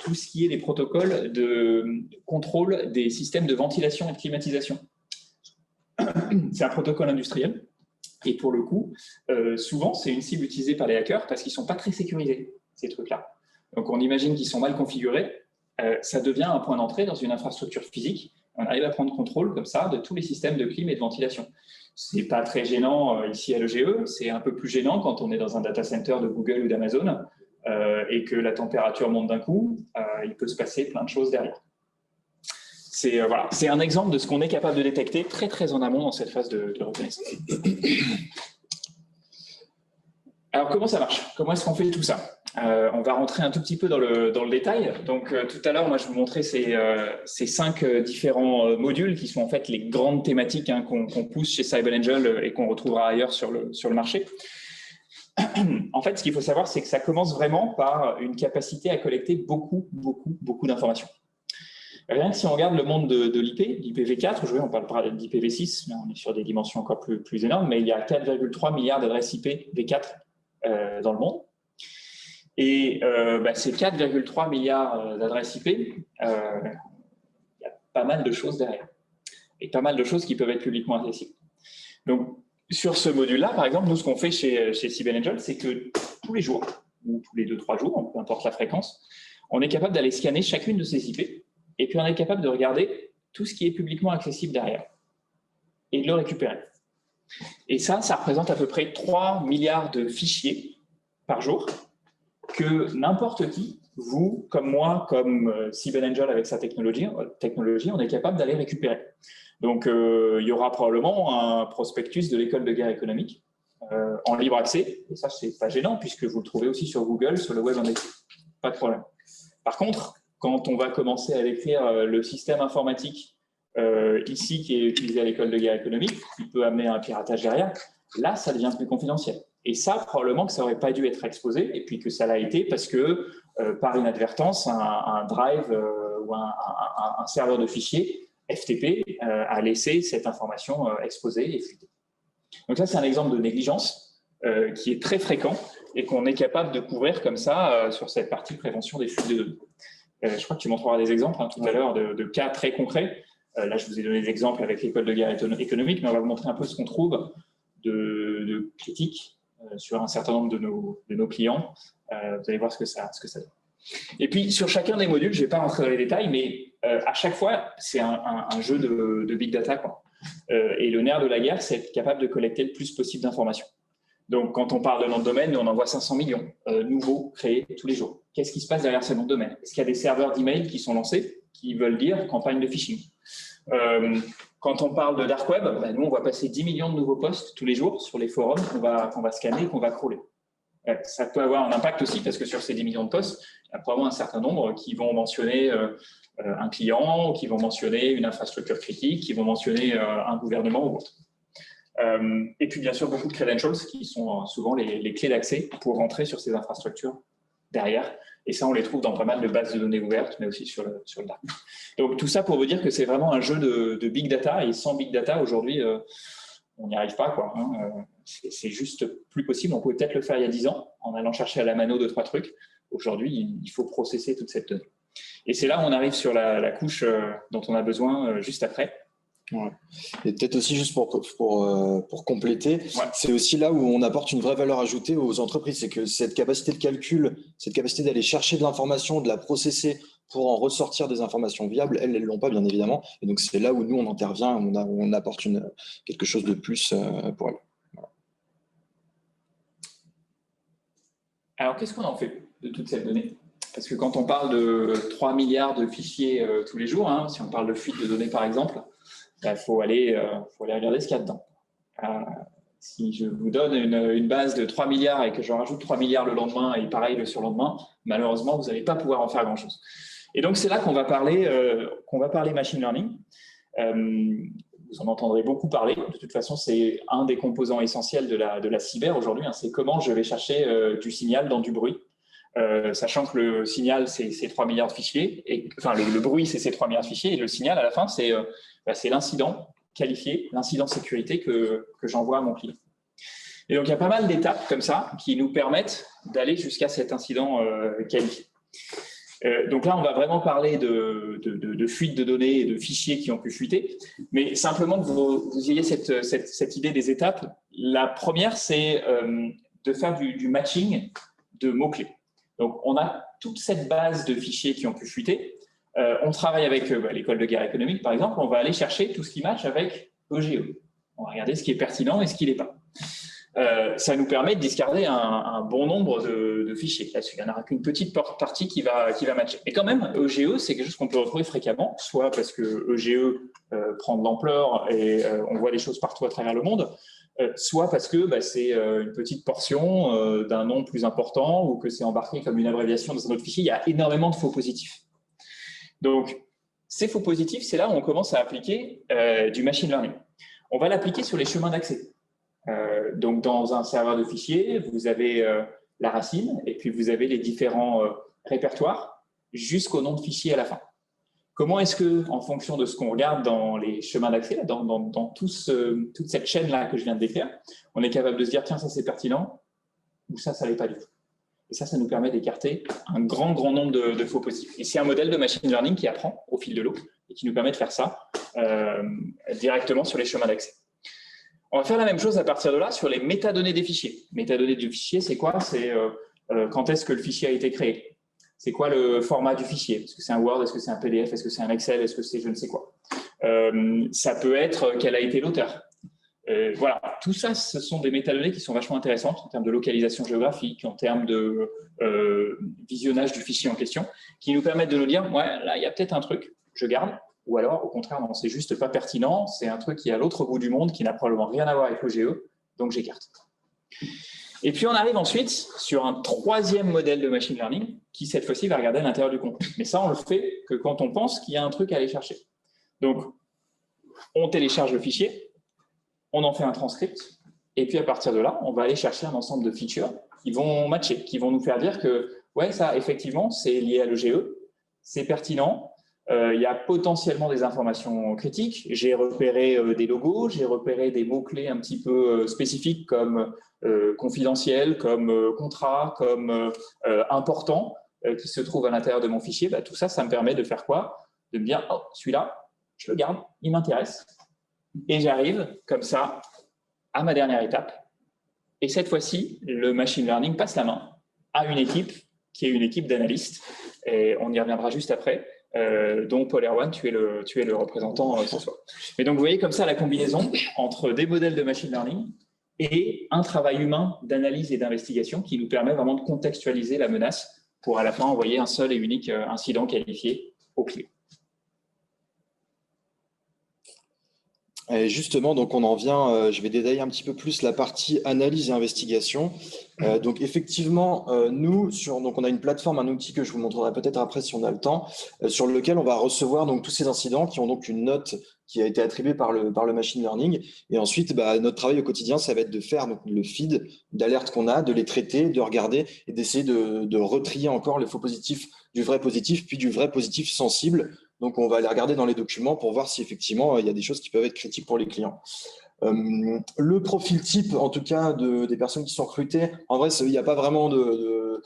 tout ce qui est les protocoles de contrôle des systèmes de ventilation et de climatisation. C'est un protocole industriel. Et pour le coup, souvent, c'est une cible utilisée par les hackers parce qu'ils ne sont pas très sécurisés, ces trucs-là. Donc, on imagine qu'ils sont mal configurés. Ça devient un point d'entrée dans une infrastructure physique. On arrive à prendre contrôle, comme ça, de tous les systèmes de clim et de ventilation. Ce n'est pas très gênant ici à l'EGE. C'est un peu plus gênant quand on est dans un data center de Google ou d'Amazon et que la température monte d'un coup. Il peut se passer plein de choses derrière. C'est un exemple de ce qu'on est capable de détecter très, très en amont dans cette phase de reconnaissance. Alors, comment ça marche? Comment est-ce qu'on fait tout ça? On va rentrer un tout petit peu dans le détail. Donc, tout à l'heure, moi, je vous montrais ces 5 différents modules qui sont en fait les grandes thématiques qu'on pousse chez CyberAngel et qu'on retrouvera ailleurs sur le marché. En fait, ce qu'il faut savoir, c'est que ça commence vraiment par une capacité à collecter beaucoup d'informations. Rien que si on regarde le monde de l'IP, l'IPv4, aujourd'hui on parle d'IPv6, mais on est sur des dimensions encore plus énormes, mais il y a 4,3 milliards d'adresses IP V4 dans le monde. Et ces 4,3 milliards d'adresses IP, il y a pas mal de choses derrière. Et pas mal de choses qui peuvent être publiquement accessibles. Donc, sur ce module-là, par exemple, nous, ce qu'on fait chez CyberAngel, c'est que tous les jours, ou tous les 2-3 jours, peu importe la fréquence, on est capable d'aller scanner chacune de ces IP, et puis on est capable de regarder tout ce qui est publiquement accessible derrière, et de le récupérer. Et ça représente à peu près 3 milliards de fichiers par jour, que n'importe qui, vous, comme moi, comme CyberAngel avec sa technologie, on est capable d'aller récupérer. Donc, il y aura probablement un prospectus de l'école de guerre économique en libre accès. Et ça, c'est pas gênant puisque vous le trouvez aussi sur Google, sur le web indexé. Pas de problème. Par contre, quand on va commencer à décrire le système informatique ici qui est utilisé à l'école de guerre économique, qui peut amener un piratage derrière, là, ça devient plus confidentiel. Et ça, probablement que ça n'aurait pas dû être exposé, et puis que ça l'a été parce que, par inadvertance, un drive ou un serveur de fichiers FTP a laissé cette information exposée et fuitée. Donc ça, c'est un exemple de négligence qui est très fréquent et qu'on est capable de couvrir comme ça sur cette partie prévention des fuites de données. Je crois que tu montreras des exemples tout à l'heure de cas très concrets. Là, je vous ai donné des exemples avec l'école de guerre économique, mais on va vous montrer un peu ce qu'on trouve de critiques sur un certain nombre de nos clients. Vous allez voir ce que ça donne. Et puis, sur chacun des modules, je ne vais pas rentrer dans les détails, mais à chaque fois, c'est un jeu de big data, quoi. Et le nerf de la guerre, c'est être capable de collecter le plus possible d'informations. Donc, quand on parle de nom de domaine, nous, on envoie 500 millions nouveaux créés tous les jours. Qu'est-ce qui se passe derrière ces noms de domaine? Est-ce qu'il y a des serveurs d'email qui sont lancés qui veulent dire campagne de phishing? Quand on parle de dark web, nous, on va passer 10 millions de nouveaux posts tous les jours sur les forums qu'on va scanner et qu'on va crawler. Ça peut avoir un impact aussi parce que sur ces 10 millions de posts, il y a probablement un certain nombre qui vont mentionner un client, qui vont mentionner une infrastructure critique, qui vont mentionner un gouvernement ou autre. Et puis, bien sûr, beaucoup de credentials qui sont souvent les clés d'accès pour rentrer sur ces infrastructures derrière. Et ça, on les trouve dans pas mal de bases de données ouvertes, mais aussi sur le dark. Donc, tout ça pour vous dire que c'est vraiment un jeu de big data. Et sans big data, aujourd'hui, on n'y arrive pas, quoi. C'est juste plus possible. On pouvait peut-être le faire il y a 10 ans en allant chercher à la mano 2-3 trucs. Aujourd'hui, il faut processer toute cette donnée. Et c'est là où on arrive sur la couche dont on a besoin juste après. Ouais. Et peut-être aussi juste pour compléter, c'est aussi là où on apporte une vraie valeur ajoutée aux entreprises. C'est que cette capacité de calcul, cette capacité d'aller chercher de l'information, de la processer pour en ressortir des informations viables, elles ne l'ont pas, bien évidemment. Et donc, c'est là où nous, on intervient, on apporte quelque chose de plus pour elles. Voilà. Alors, qu'est-ce qu'on en fait de toute cette donnée? Parce que quand on parle de 3 milliards de fichiers tous les jours, si on parle de fuite de données, par exemple, il faut aller regarder ce qu'il y a dedans. Si je vous donne une base de 3 milliards et que je rajoute 3 milliards le lendemain et pareil le surlendemain, malheureusement, vous n'allez pas pouvoir en faire grand-chose. Et donc, c'est là qu'on va parler machine learning. Vous en entendrez beaucoup parler. De toute façon, c'est un des composants essentiels de la cyber aujourd'hui. C'est comment je vais chercher du signal dans du bruit. Sachant que le signal, c'est ces 3 milliards de fichiers. Le bruit, c'est ces 3 milliards de fichiers. Et le signal, à la fin, c'est l'incident qualifié, l'incident sécurité que j'envoie à mon client. Et donc, il y a pas mal d'étapes comme ça qui nous permettent d'aller jusqu'à cet incident qualifié. Donc là, on va vraiment parler de fuite de données et de fichiers qui ont pu fuiter. Mais simplement que vous ayez cette idée des étapes. La première, c'est de faire du matching de mots-clés. Donc, on a toute cette base de fichiers qui ont pu fuiter. On travaille avec l'école de guerre économique, par exemple. On va aller chercher tout ce qui match avec EGE. On va regarder ce qui est pertinent et ce qui ne l'est pas. Ça nous permet de discarder un bon nombre de fichiers. Là-dessus, il n'y en aura qu'une petite partie qui va matcher. Mais quand même, EGE, c'est quelque chose qu'on peut retrouver fréquemment, soit parce que EGE prend de l'ampleur et on voit des choses partout à travers le monde, soit parce que c'est une petite portion d'un nom plus important ou que c'est embarqué comme une abréviation dans un autre fichier. Il y a énormément de faux positifs. Donc, ces faux positifs, c'est là où on commence à appliquer du machine learning. On va l'appliquer sur les chemins d'accès. Donc, dans un serveur de fichiers, vous avez la racine et puis vous avez les différents répertoires jusqu'au nom de fichier à la fin. Comment est-ce que, en fonction de ce qu'on regarde dans les chemins d'accès, dans toute cette chaîne-là que je viens de décrire, on est capable de se dire, tiens, ça c'est pertinent, ou ça l'est pas du tout. Et ça nous permet d'écarter un grand nombre de faux positifs. Et c'est un modèle de machine learning qui apprend au fil de l'eau et qui nous permet de faire ça directement sur les chemins d'accès. On va faire la même chose à partir de là sur les métadonnées des fichiers. Métadonnées du fichier, c'est quoi? C'est quand est-ce que le fichier a été créé? C'est quoi le format du fichier? Est-ce que c'est un Word? Est-ce que c'est un PDF? Est-ce que c'est un Excel? Est-ce que c'est je ne sais quoi? Ça peut être quel a été l'auteur. Voilà, tout ça, ce sont des métadonnées qui sont vachement intéressantes en termes de localisation géographique, en termes de visionnage du fichier en question, qui nous permettent de nous dire, ouais, là, il y a peut-être un truc, je garde, ou alors, au contraire, non, c'est juste pas pertinent, c'est un truc qui est à l'autre bout du monde, qui n'a probablement rien à voir avec l'EGE, donc j'écarte. Et puis, on arrive ensuite sur un troisième modèle de machine learning qui, cette fois-ci, va regarder à l'intérieur du contenu. Mais ça, on le fait que quand on pense qu'il y a un truc à aller chercher. Donc, on télécharge le fichier, on en fait un transcript, et puis à partir de là, on va aller chercher un ensemble de features qui vont matcher, qui vont nous faire dire que, ouais, ça, effectivement, c'est lié à l'EGE, c'est pertinent, il y a potentiellement des informations critiques. J'ai repéré des logos, j'ai repéré des mots-clés un petit peu spécifiques comme confidentiel, comme contrat, comme important, qui se trouvent à l'intérieur de mon fichier. Bah, tout ça, ça me permet de faire quoi? De me dire, oh, celui-là, je le garde, il m'intéresse. Et j'arrive comme ça à ma dernière étape. Et cette fois-ci, le machine learning passe la main à une équipe qui est une équipe d'analystes. Et on y reviendra juste après. Dont Paul Erwan, tu es le représentant ce soir. Mais donc, vous voyez comme ça la combinaison entre des modèles de machine learning et un travail humain d'analyse et d'investigation qui nous permet vraiment de contextualiser la menace pour à la fin envoyer un seul et unique incident qualifié au client. Et justement, donc on en vient, je vais détailler un petit peu plus la partie analyse et investigation. Donc effectivement, nous, donc on a une plateforme, un outil que je vous montrerai peut-être après si on a le temps, sur lequel on va recevoir donc tous ces incidents qui ont donc une note qui a été attribuée par le machine learning. Et ensuite, notre travail au quotidien, ça va être de faire donc, le feed d'alertes qu'on a, de les traiter, de regarder et d'essayer de retrier encore les faux positifs du vrai positif, puis du vrai positif sensible. Donc, on va aller regarder dans les documents pour voir si effectivement, il y a des choses qui peuvent être critiques pour les clients. Le profil type, en tout cas, des personnes qui sont recrutées, en vrai, il n'y a pas vraiment de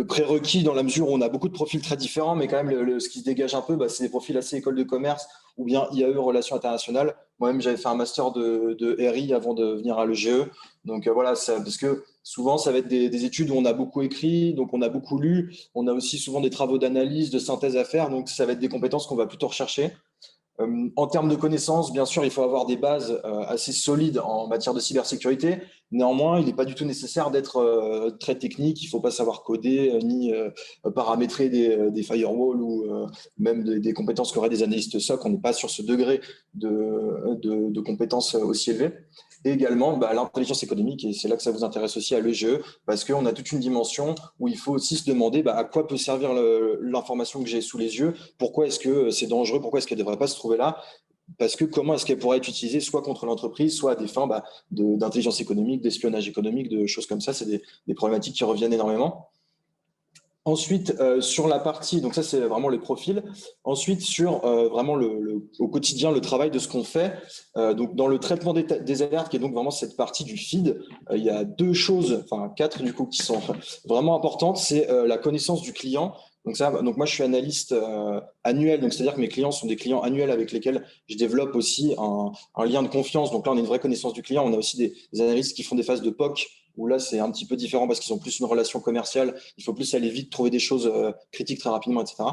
prérequis dans la mesure où on a beaucoup de profils très différents, mais quand même, ce qui se dégage un peu, c'est des profils assez école de commerce ou bien IAE, relations internationales. Moi-même, j'avais fait un master de RI avant de venir à l'EGE. Donc voilà, parce que souvent, ça va être des études où on a beaucoup écrit, donc on a beaucoup lu. On a aussi souvent des travaux d'analyse, de synthèse à faire. Donc ça va être des compétences qu'on va plutôt rechercher. En termes de connaissances, bien sûr, il faut avoir des bases assez solides en matière de cybersécurité. Néanmoins, il n'est pas du tout nécessaire d'être très technique. Il ne faut pas savoir coder ni paramétrer des firewalls ou même des compétences qu'auraient des analystes SOC. On n'est pas sur ce degré de compétences aussi élevées. Et également, l'intelligence économique, et c'est là que ça vous intéresse aussi à l'EGE, parce qu'on a toute une dimension où il faut aussi se demander à quoi peut servir l'information que j'ai sous les yeux, pourquoi est-ce que c'est dangereux, pourquoi est-ce qu'elle ne devrait pas se trouver là, parce que comment est-ce qu'elle pourrait être utilisée soit contre l'entreprise, soit à des fins d'intelligence économique, d'espionnage économique, de choses comme ça. C'est des problématiques qui reviennent énormément. Ensuite, sur la partie, donc ça c'est vraiment les profils. Ensuite, sur vraiment au quotidien, le travail de ce qu'on fait. Donc dans le traitement des alertes, qui est donc vraiment cette partie du feed, il y a deux choses, enfin quatre du coup, qui sont vraiment importantes. C'est la connaissance du client. Donc moi je suis analyste annuel, donc c'est-à-dire que mes clients sont des clients annuels avec lesquels je développe aussi un lien de confiance. Donc là on a une vraie connaissance du client. On a aussi des analystes qui font des phases de POC, où là c'est un petit peu différent parce qu'ils ont plus une relation commerciale. Il faut plus aller vite, trouver des choses critiques très rapidement, etc.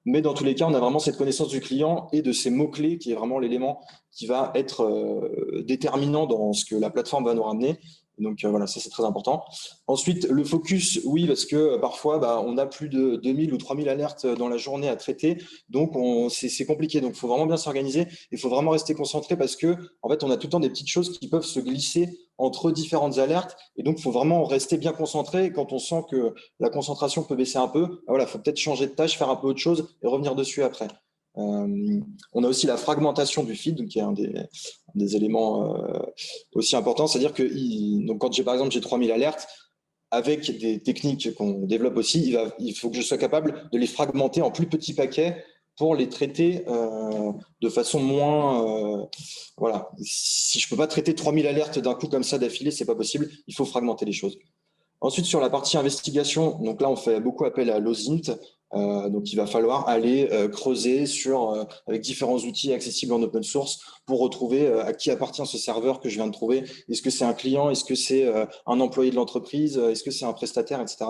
Mais dans tous les cas, on a vraiment cette connaissance du client et de ses mots-clés qui est vraiment l'élément qui va être déterminant dans ce que la plateforme va nous ramener. Donc voilà, ça c'est très important. Ensuite, le focus, oui, parce que parfois, on a plus de 2000 ou 3000 alertes dans la journée à traiter. Donc c'est compliqué. Donc il faut vraiment bien s'organiser. Il faut vraiment rester concentré parce que en fait, on a tout le temps des petites choses qui peuvent se glisser entre différentes alertes. Et donc, il faut vraiment rester bien concentré. Quand on sent que la concentration peut baisser un peu, il faut peut-être changer de tâche, faire un peu autre chose et revenir dessus après. On a aussi la fragmentation du feed, donc qui est un des éléments aussi importants. C'est-à-dire que donc quand par exemple j'ai 3000 alertes, avec des techniques qu'on développe aussi, il faut que je sois capable de les fragmenter en plus petits paquets pour les traiter de façon moins… voilà. Si je ne peux pas traiter 3000 alertes d'un coup comme ça d'affilée, ce n'est pas possible. Il faut fragmenter les choses. Ensuite, sur la partie investigation, donc là, on fait beaucoup appel à l'OSINT. Donc, il va falloir aller creuser avec différents outils accessibles en open source pour retrouver à qui appartient ce serveur que je viens de trouver. Est-ce que c'est un client? Est-ce que c'est un employé de l'entreprise? Est-ce que c'est un prestataire, etc.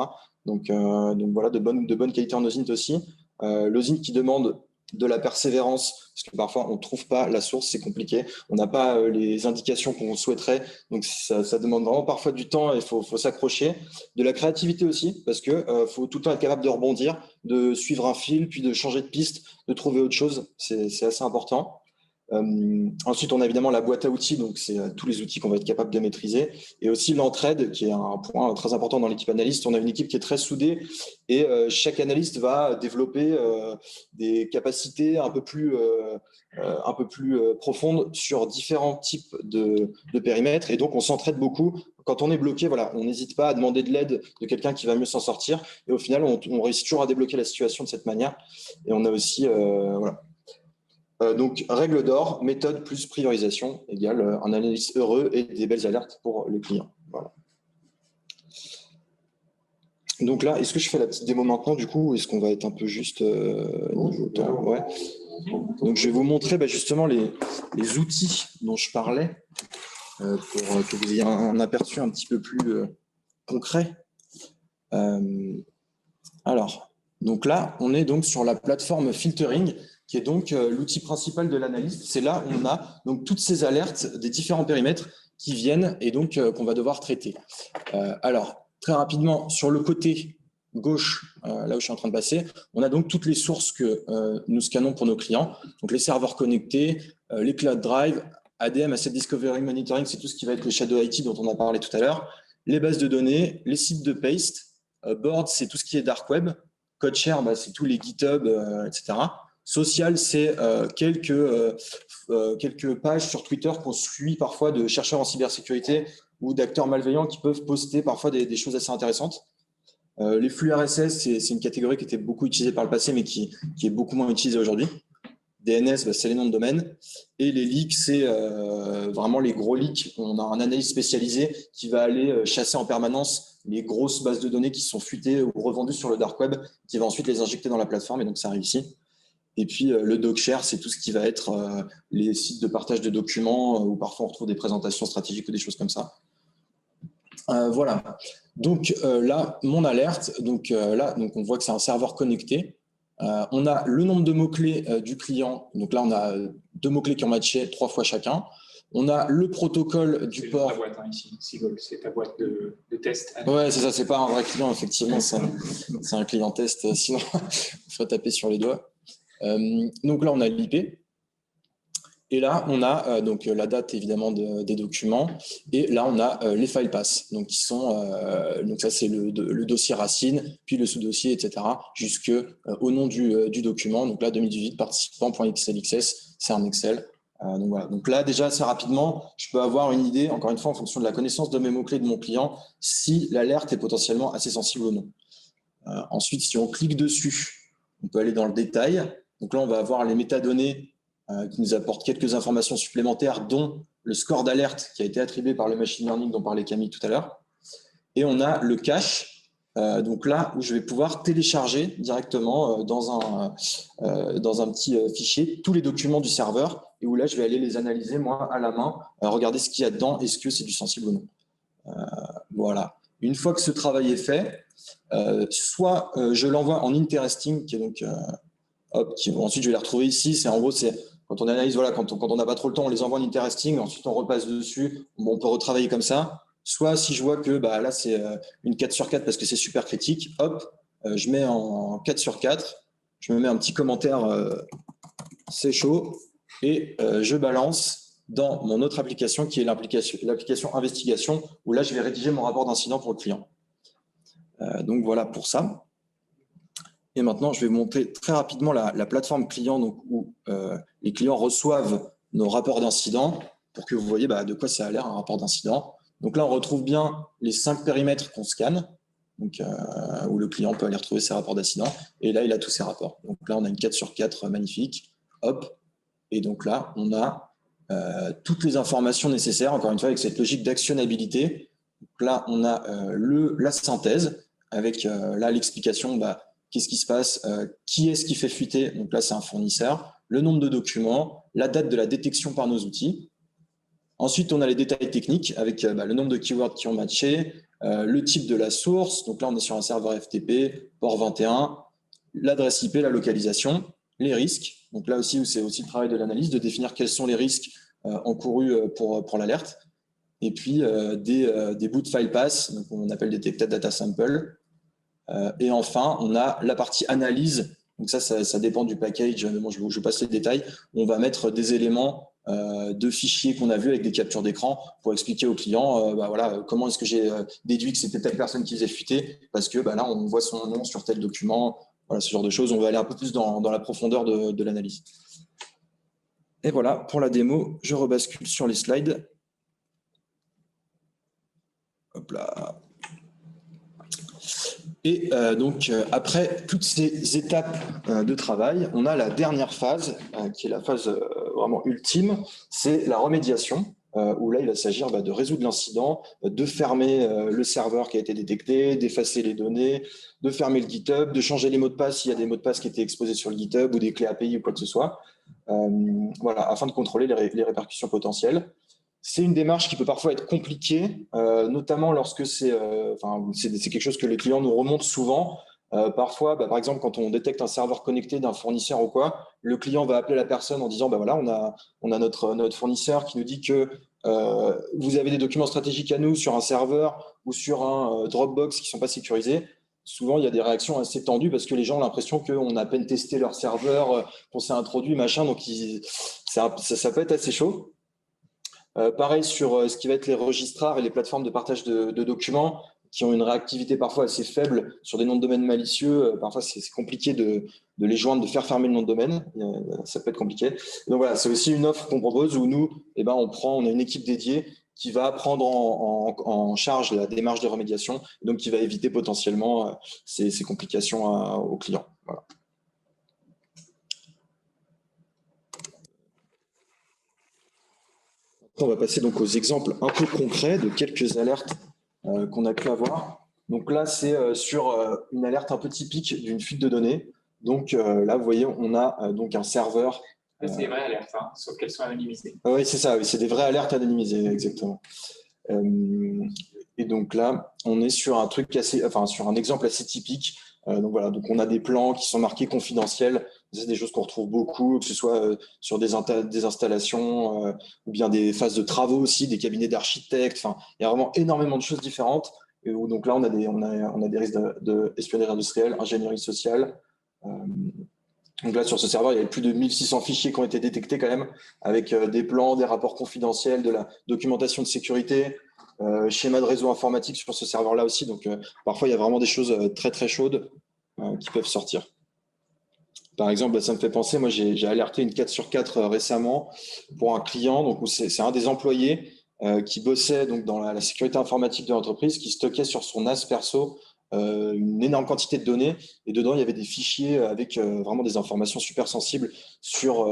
Donc voilà, de bonne qualité en OSINT aussi. L'OSINT qui demande de la persévérance, parce que parfois on ne trouve pas la source, c'est compliqué, on n'a pas les indications qu'on souhaiterait, donc ça demande vraiment parfois du temps et il faut s'accrocher. De la créativité aussi, parce que faut tout le temps être capable de rebondir, de suivre un fil, puis de changer de piste, de trouver autre chose, c'est assez important. Ensuite, on a évidemment la boîte à outils, donc c'est tous les outils qu'on va être capable de maîtriser. Et aussi l'entraide, qui est un point très important dans l'équipe analyste. On a une équipe qui est très soudée et chaque analyste va développer des capacités un peu plus profondes sur différents types de périmètres. Et donc, on s'entraide beaucoup. Quand on est bloqué, voilà, on n'hésite pas à demander de l'aide de quelqu'un qui va mieux s'en sortir. Et au final, on réussit toujours à débloquer la situation de cette manière. Et on a aussi, voilà. Donc, règle d'or, méthode plus priorisation égale un analyste heureux et des belles alertes pour le client. Voilà. Donc là, est-ce que je fais la petite démo maintenant du coup, ou est-ce qu'on va être un peu juste niveau temps? Ouais. Donc, je vais vous montrer justement les outils dont je parlais pour que vous ayez un aperçu un petit peu plus concret. Alors, donc là, on est donc sur la plateforme Filtering, qui est donc l'outil principal de l'analyste. C'est là où on a donc toutes ces alertes des différents périmètres qui viennent et donc qu'on va devoir traiter. Alors, très rapidement, sur le côté gauche, là où je suis en train de passer, on a donc toutes les sources que nous scannons pour nos clients. Donc, les serveurs connectés, les cloud drive, ADM, Asset Discovery Monitoring, c'est tout ce qui va être le Shadow IT dont on a parlé tout à l'heure, les bases de données, les sites de paste, Board, c'est tout ce qui est dark web, CodeShare, c'est tous les GitHub, etc. Social, c'est quelques pages sur Twitter qu'on suit parfois de chercheurs en cybersécurité ou d'acteurs malveillants qui peuvent poster parfois des choses assez intéressantes. Les flux RSS, c'est une catégorie qui était beaucoup utilisée par le passé, mais qui est beaucoup moins utilisée aujourd'hui. DNS, c'est les noms de domaine. Et les leaks, c'est vraiment les gros leaks. On a un analyste spécialisé qui va aller chasser en permanence les grosses bases de données qui sont fuitées ou revendues sur le dark web, qui va ensuite les injecter dans la plateforme, et donc ça arrive ici. Et puis le DocShare, c'est tout ce qui va être les sites de partage de documents où parfois on retrouve des présentations stratégiques ou des choses comme ça. Voilà. Donc là, mon alerte. Donc là, on voit que c'est un serveur connecté. On a le nombre de mots-clés du client. Donc là, on a 2 mots-clés qui ont matché 3 fois chacun. On a le protocole du port. C'est ta boîte ici, Seagull, c'est ta boîte de test. Ouais, c'est ça, c'est pas un vrai client, effectivement, c'est un client test, sinon on ferait taper sur les doigts. Donc là, on a l'IP. Et là, on a donc la date évidemment des documents. Et là, on a les file paths. Donc, qui sont, donc ça, c'est le dossier racine, puis le sous-dossier, etc. Jusque au nom du document. Donc là, 2018 participant.xlxs, c'est un Excel. Donc voilà. Donc là, déjà assez rapidement, je peux avoir une idée, encore une fois, en fonction de la connaissance de mes mots-clés de mon client, si l'alerte est potentiellement assez sensible ou non. Ensuite, si on clique dessus, on peut aller dans le détail. Donc là, on va avoir les métadonnées qui nous apportent quelques informations supplémentaires, dont le score d'alerte qui a été attribué par le machine learning dont parlait Camille tout à l'heure. Et on a le cache, donc là où je vais pouvoir télécharger directement dans un petit fichier tous les documents du serveur et où là, je vais aller les analyser moi à la main, regarder ce qu'il y a dedans, est-ce que c'est du sensible ou non. Voilà. Une fois que ce travail est fait, soit je l'envoie en interesting, qui est donc ensuite je vais les retrouver ici. C'est en gros, c'est quand on analyse, voilà, quand on n'a pas trop le temps, on les envoie en interesting, ensuite on repasse dessus, on peut retravailler comme ça. Soit si je vois que là c'est une 4 sur 4 parce que c'est super critique, hop, je mets en 4 sur 4, je me mets un petit commentaire, c'est chaud, et je balance dans mon autre application qui est l'application investigation, où là je vais rédiger mon rapport d'incident pour le client. Donc voilà pour ça. Et maintenant, je vais vous montrer très rapidement la plateforme client, donc, où les clients reçoivent nos rapports d'incident pour que vous voyez de quoi ça a l'air un rapport d'incident. Donc là, on retrouve bien les 5 périmètres qu'on scanne, donc, où le client peut aller retrouver ses rapports d'incident. Et là, il a tous ses rapports. Donc là, on a une 4 sur 4 magnifique. Hop. Et donc là, on a toutes les informations nécessaires, encore une fois, avec cette logique d'actionnabilité. Donc là, on a la synthèse avec là l'explication. Qu'est-ce qui se passe? Qui est-ce qui fait fuiter? Donc là, c'est un fournisseur. Le nombre de documents, la date de la détection par nos outils. Ensuite, on a les détails techniques avec le nombre de keywords qui ont matché, le type de la source. Donc là, on est sur un serveur FTP, port 21, l'adresse IP, la localisation, les risques. Donc là aussi, c'est aussi le travail de l'analyse de définir quels sont les risques encourus pour l'alerte. Et puis, des bouts de file pass, donc on appelle detected data sample. Et enfin, on a la partie analyse Donc ça dépend du package. Mais bon, je passe les détails. On va mettre des éléments de fichiers qu'on a vus avec des captures d'écran pour expliquer au client voilà, comment est-ce que j'ai déduit que c'était telle personne qui faisait fuiter parce que là, on voit son nom sur tel document. Voilà, ce genre de choses. On va aller un peu plus dans la profondeur de l'analyse. Et voilà, pour la démo, je rebascule sur les slides. Hop là. Et donc, après toutes ces étapes de travail, on a la dernière phase, qui est la phase vraiment ultime, c'est la remédiation, où là, il va s'agir de résoudre l'incident, de fermer le serveur qui a été détecté, d'effacer les données, de fermer le GitHub, de changer les mots de passe s'il y a des mots de passe qui étaient exposés sur le GitHub ou des clés API ou quoi que ce soit, voilà, afin de contrôler les répercussions potentielles. C'est une démarche qui peut parfois être compliquée, notamment lorsque c'est quelque chose que les clients nous remontent souvent. Parfois, par exemple, quand on détecte un serveur connecté d'un fournisseur ou quoi, le client va appeler la personne en disant voilà, on a notre fournisseur qui nous dit que vous avez des documents stratégiques à nous sur un serveur ou sur un Dropbox qui ne sont pas sécurisés. Souvent, il y a des réactions assez tendues parce que les gens ont l'impression qu'on a à peine testé leur serveur, qu'on s'est introduit, machin. Donc, ça peut être assez chaud. Pareil sur ce qui va être les registrars et les plateformes de partage de documents qui ont une réactivité parfois assez faible sur des noms de domaine malicieux. Parfois, c'est compliqué de les joindre, de faire fermer le nom de domaine. Ça peut être compliqué. Donc voilà, c'est aussi une offre qu'on propose où nous, on a une équipe dédiée qui va prendre en charge la démarche de remédiation, donc qui va éviter potentiellement ces complications aux clients. Voilà. On va passer donc aux exemples un peu concrets de quelques alertes qu'on a pu avoir. Donc là, c'est sur une alerte un peu typique d'une fuite de données. Donc là, vous voyez, on a donc un serveur. C'est des vraies alertes, sauf qu'elles sont anonymisées. Oui, c'est ça, oui, c'est des vraies alertes anonymisées, exactement. Et donc là, on est sur un truc sur un exemple assez typique. Donc voilà, donc on a des plans qui sont marqués confidentiels. C'est des choses qu'on retrouve beaucoup, que ce soit sur des installations ou bien des phases de travaux aussi, des cabinets d'architectes. Enfin, il y a vraiment énormément de choses différentes. Et où, donc là, on a des risques d'espionnage industriel, ingénierie sociale. Donc là, sur ce serveur, il y avait plus de 1600 fichiers qui ont été détectés quand même, avec des plans, des rapports confidentiels, de la documentation de sécurité, schéma de réseau informatique sur ce serveur-là aussi. Donc parfois, il y a vraiment des choses très, très chaudes qui peuvent sortir. Par exemple, ça me fait penser, moi, j'ai alerté une 4/4 récemment pour un client. Donc c'est un des employés qui bossait donc, dans la sécurité informatique de l'entreprise, qui stockait sur son NAS perso une énorme quantité de données, et dedans il y avait des fichiers avec vraiment des informations super sensibles sur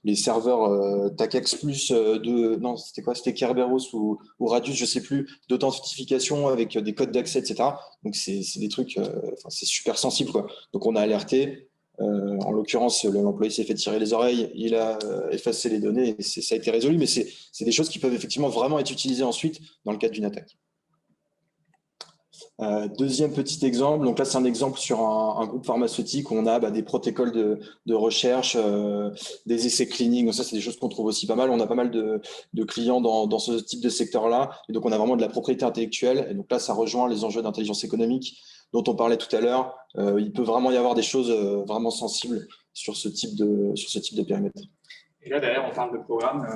les serveurs TACAX Plus non, c'était quoi, c'était Kerberos ou Radius, je sais plus, d'authentification avec des codes d'accès, etc. Donc c'est des trucs, c'est super sensible, quoi. Donc on a alerté. En l'occurrence, l'employé s'est fait tirer les oreilles, il a effacé les données et ça a été résolu, mais c'est des choses qui peuvent effectivement vraiment être utilisées ensuite dans le cadre d'une attaque. Deuxième petit exemple, donc là c'est un exemple sur un groupe pharmaceutique où on a des protocoles de recherche, des essais cliniques. Donc ça, c'est des choses qu'on trouve aussi pas mal. On a pas mal de clients dans ce type de secteur-là, et donc on a vraiment de la propriété intellectuelle. Et donc là, ça rejoint les enjeux d'intelligence économique dont on parlait tout à l'heure. Il peut vraiment y avoir des choses vraiment sensibles sur ce type de périmètre. Et là, d'ailleurs, on parle de programmes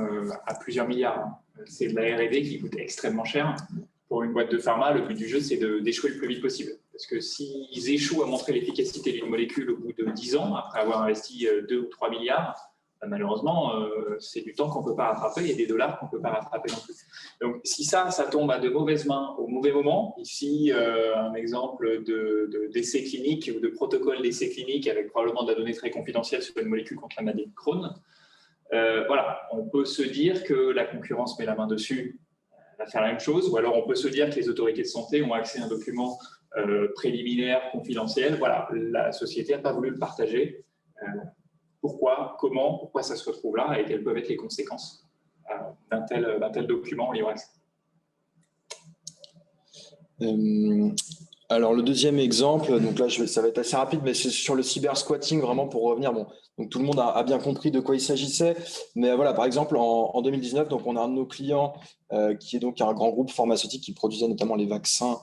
à plusieurs milliards. C'est de la R&D qui coûte extrêmement cher. Pour une boîte de pharma, le but du jeu, c'est d'échouer le plus vite possible. Parce que s'ils échouent à montrer l'efficacité d'une molécule au bout de 10 ans, après avoir investi 2 ou 3 milliards, malheureusement, c'est du temps qu'on ne peut pas rattraper et des dollars qu'on ne peut pas rattraper non plus. Donc, si ça tombe à de mauvaises mains au mauvais moment, ici, un exemple d'essai clinique ou de protocole d'essai clinique avec probablement de la donnée très confidentielle sur une molécule contre la maladie de Crohn, voilà, on peut se dire que la concurrence met la main dessus, va faire la même chose, ou alors on peut se dire que les autorités de santé ont accès à un document préliminaire, confidentiel. Voilà, la société n'a pas voulu le partager. Pourquoi, comment, pourquoi ça se retrouve là et quelles peuvent être les conséquences d'un tel document libre accès. Alors le deuxième exemple, donc là ça va être assez rapide, mais c'est sur le cybersquatting, vraiment pour revenir. Bon, donc tout le monde a bien compris de quoi il s'agissait, mais voilà, par exemple en 2019, donc on a un de nos clients qui est donc un grand groupe pharmaceutique qui produisait notamment les vaccins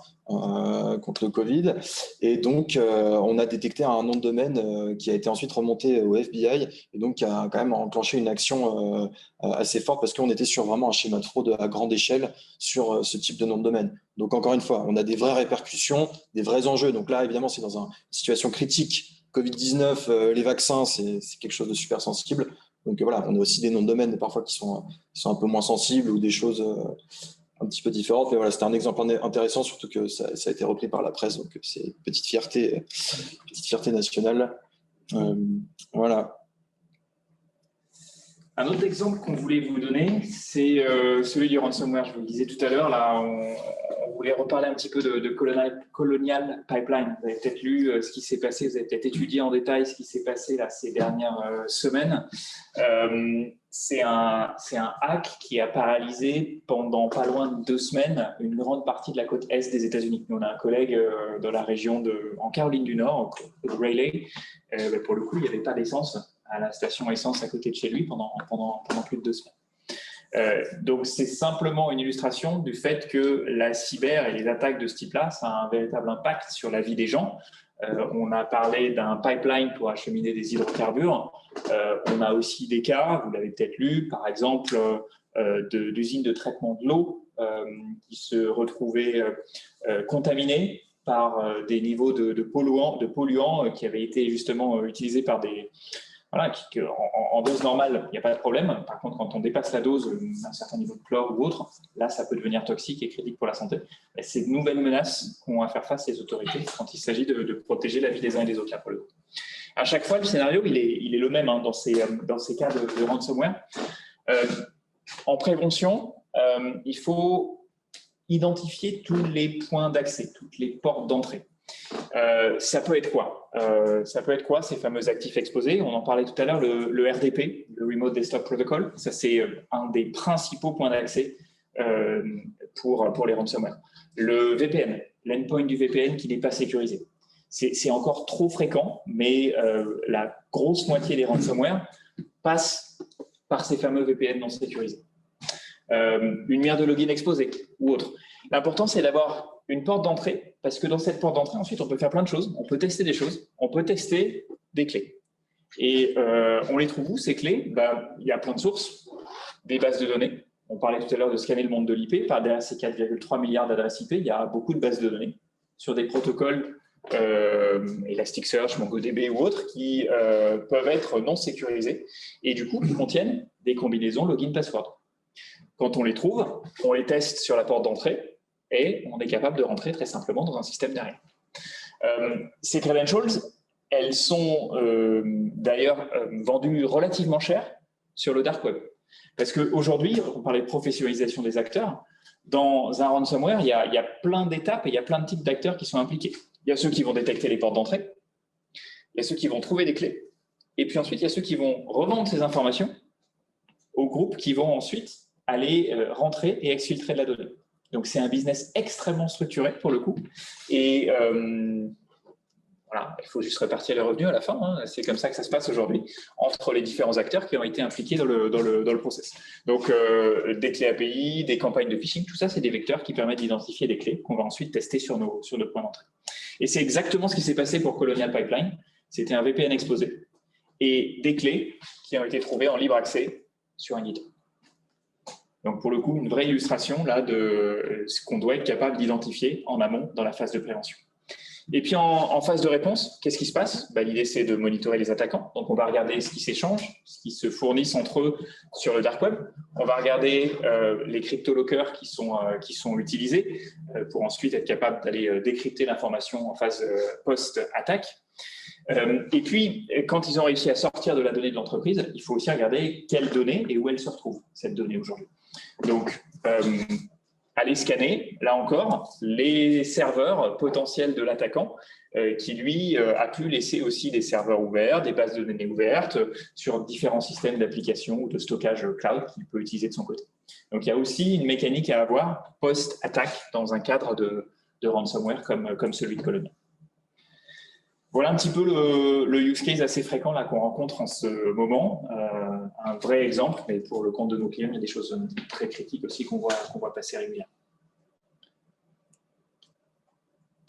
contre le Covid. Et donc, on a détecté un nom de domaine qui a été ensuite remonté au FBI et donc qui a quand même enclenché une action assez forte parce qu'on était sur vraiment un schéma de fraude à grande échelle sur ce type de nom de domaine. Donc, encore une fois, on a des vraies répercussions, des vrais enjeux. Donc là, évidemment, c'est dans une situation critique. Covid-19, les vaccins, c'est quelque chose de super sensible. Donc voilà, on a aussi des noms de domaine parfois qui sont un peu moins sensibles ou des choses un petit peu différentes. Mais voilà, c'était un exemple intéressant, surtout que ça a été repris par la presse. Donc c'est une petite fierté nationale. Voilà. Un autre exemple qu'on voulait vous donner, c'est celui du ransomware. Je vous le disais tout à l'heure, là, on voulait reparler un petit peu de Colonial Pipeline. Vous avez peut-être lu ce qui s'est passé, vous avez peut-être étudié en détail ce qui s'est passé là, ces dernières semaines. C'est un hack qui a paralysé pendant pas loin de 2 semaines une grande partie de la côte est des États-Unis. On a un collègue dans la région en Caroline du Nord, au Raleigh. Pour le coup, il n'y avait pas d'essence à la station essence à côté de chez lui pendant plus de 2 semaines. Donc, c'est simplement une illustration du fait que la cyber et les attaques de ce type-là, ça a un véritable impact sur la vie des gens. On a parlé d'un pipeline pour acheminer des hydrocarbures. On a aussi des cas, vous l'avez peut-être lu, par exemple, d'usines de traitement de l'eau qui se retrouvaient contaminées par des niveaux de polluants qui avaient été justement utilisés par des... Voilà, en dose normale, il n'y a pas de problème. Par contre, quand on dépasse la dose d'un certain niveau de chlore ou autre, là, ça peut devenir toxique et critique pour la santé. Et c'est de nouvelles menaces qu'ont à faire face les autorités quand il s'agit de protéger la vie des uns et des autres, là, pour le coup. À chaque fois, le scénario, il est le même dans ces cas de ransomware. En prévention, il faut identifier tous les points d'accès, toutes les portes d'entrée. Ça peut être quoi ces fameux actifs exposés? On en parlait tout à l'heure, le RDP, le Remote Desktop Protocol. Ça, c'est un des principaux points d'accès pour les ransomware. Le VPN, l'endpoint du VPN qui n'est pas sécurisé. C'est encore trop fréquent, mais la grosse moitié des ransomware passent par ces fameux VPN non sécurisés. Une mire de login exposée ou autre. L'important, c'est d'avoir une porte d'entrée, parce que dans cette porte d'entrée, ensuite, on peut faire plein de choses. On peut tester des choses, on peut tester des clés. Et on les trouve où, ces clés? Il y a plein de sources, des bases de données. On parlait tout à l'heure de scanner le monde de l'IP. Par derrière ces 4,3 milliards d'adresses IP, il y a beaucoup de bases de données sur des protocoles Elasticsearch, MongoDB ou autres qui peuvent être non sécurisés et du coup, qui contiennent des combinaisons login-password. Quand on les trouve, on les teste sur la porte d'entrée et on est capable de rentrer très simplement dans un système derrière. Ces credentials, elles sont d'ailleurs vendues relativement cher sur le dark web. Parce qu'aujourd'hui, on parlait de professionnalisation des acteurs. Dans un ransomware, il y a plein d'étapes et il y a plein de types d'acteurs qui sont impliqués. Il y a ceux qui vont détecter les portes d'entrée, il y a ceux qui vont trouver des clés, et puis ensuite, il y a ceux qui vont revendre ces informations aux groupes qui vont ensuite aller rentrer et exfiltrer de la donnée. Donc, c'est un business extrêmement structuré pour le coup. Et voilà, il faut juste répartir les revenus à la fin. Hein. C'est comme ça que ça se passe aujourd'hui entre les différents acteurs qui ont été impliqués dans le process. Donc, des clés API, des campagnes de phishing, tout ça, c'est des vecteurs qui permettent d'identifier des clés qu'on va ensuite tester sur nos points d'entrée. Et c'est exactement ce qui s'est passé pour Colonial Pipeline. C'était un VPN exposé et des clés qui ont été trouvées en libre accès sur un GitHub. Donc, pour le coup, une vraie illustration là, de ce qu'on doit être capable d'identifier en amont dans la phase de prévention. Et puis, en phase de réponse, qu'est-ce qui se passe? L'idée, c'est de monitorer les attaquants. Donc, on va regarder ce qui s'échange, ce qui se fournissent entre eux sur le dark web. On va regarder les crypto-lockers qui sont utilisés pour ensuite être capable d'aller décrypter l'information en phase post-attaque. Et puis, quand ils ont réussi à sortir de la donnée de l'entreprise, il faut aussi regarder quelles données et où elle se retrouve, cette donnée aujourd'hui. Donc, aller scanner, là encore, les serveurs potentiels de l'attaquant qui, lui, a pu laisser aussi des serveurs ouverts, des bases de données ouvertes sur différents systèmes d'application ou de stockage cloud qu'il peut utiliser de son côté. Donc, il y a aussi une mécanique à avoir post-attaque dans un cadre de ransomware comme celui de Colonial. Voilà un petit peu le use case assez fréquent là qu'on rencontre en ce moment. Un vrai exemple, mais pour le compte de nos clients, il y a des choses très critiques aussi qu'on voit passer régulièrement.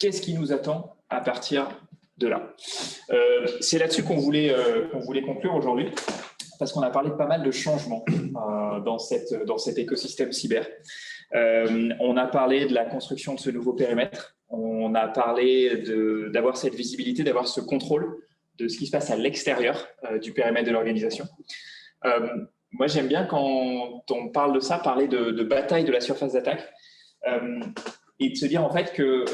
qu'est-ce qui nous attend à partir de là? C'est là-dessus qu'on voulait conclure aujourd'hui, parce qu'on a parlé de pas mal de changements dans cet écosystème cyber. On a parlé de la construction de ce nouveau périmètre. On a parlé d'avoir cette visibilité, d'avoir ce contrôle de ce qui se passe à l'extérieur du périmètre de l'organisation. Moi, j'aime bien quand on parle de ça, parler de bataille de la surface d'attaque et de se dire en fait que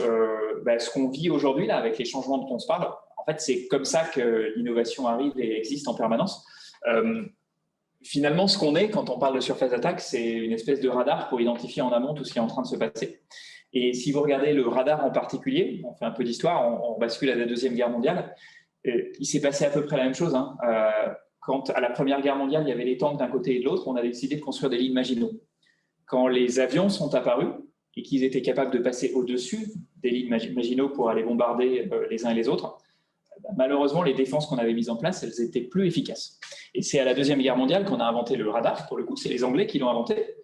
ce qu'on vit aujourd'hui là, avec les changements dont on se parle, en fait, c'est comme ça que l'innovation arrive et existe en permanence. Finalement, ce qu'on est quand on parle de surface d'attaque, c'est une espèce de radar pour identifier en amont tout ce qui est en train de se passer. Et si vous regardez le radar en particulier, on fait un peu d'histoire, on bascule à la Deuxième Guerre mondiale, il s'est passé à peu près la même chose. Quand à la Première Guerre mondiale, il y avait les tanks d'un côté et de l'autre, on a décidé de construire des lignes Maginot. Quand les avions sont apparus et qu'ils étaient capables de passer au-dessus des lignes Maginot pour aller bombarder les uns et les autres, malheureusement, les défenses qu'on avait mises en place, elles étaient plus efficaces. Et c'est à la Deuxième Guerre mondiale qu'on a inventé le radar. Pour le coup, c'est les Anglais qui l'ont inventé.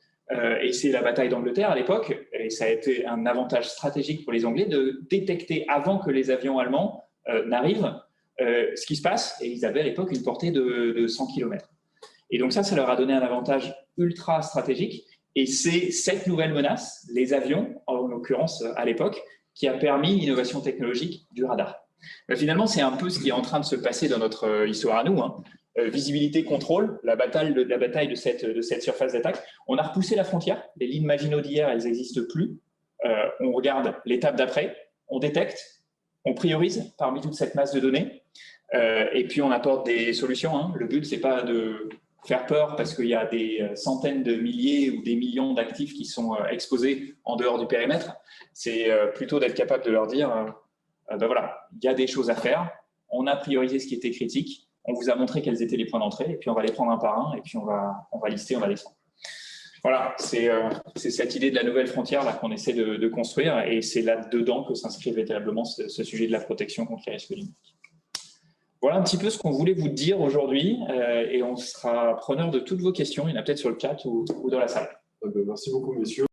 Et c'est la bataille d'Angleterre à l'époque. Et ça a été un avantage stratégique pour les Anglais de détecter avant que les avions allemands n'arrivent ce qui se passe. Et ils avaient à l'époque une portée de 100 km. Et donc ça leur a donné un avantage ultra stratégique. Et c'est cette nouvelle menace, les avions, en l'occurrence à l'époque, qui a permis l'innovation technologique du radar. Mais finalement, c'est un peu ce qui est en train de se passer dans notre histoire à nous. Visibilité, contrôle, la bataille de cette surface d'attaque. On a repoussé la frontière. Les lignes Maginot d'hier, elles n'existent plus. On regarde l'étape d'après, on détecte, on priorise parmi toute cette masse de données, et puis on apporte des solutions. Le but, ce n'est pas de faire peur parce qu'il y a des centaines de milliers ou des millions d'actifs qui sont exposés en dehors du périmètre. C'est plutôt d'être capable de leur dire voilà, il y a des choses à faire, on a priorisé ce qui était critique, on vous a montré quels étaient les points d'entrée, et puis on va les prendre un par un, et puis on va lister, on va descendre. Voilà, c'est cette idée de la nouvelle frontière là qu'on essaie de construire, et c'est là-dedans que s'inscrit véritablement ce sujet de la protection contre les risques numériques. Voilà un petit peu ce qu'on voulait vous dire aujourd'hui, et on sera preneur de toutes vos questions. Il y en a peut-être sur le chat ou dans la salle. Merci beaucoup, messieurs.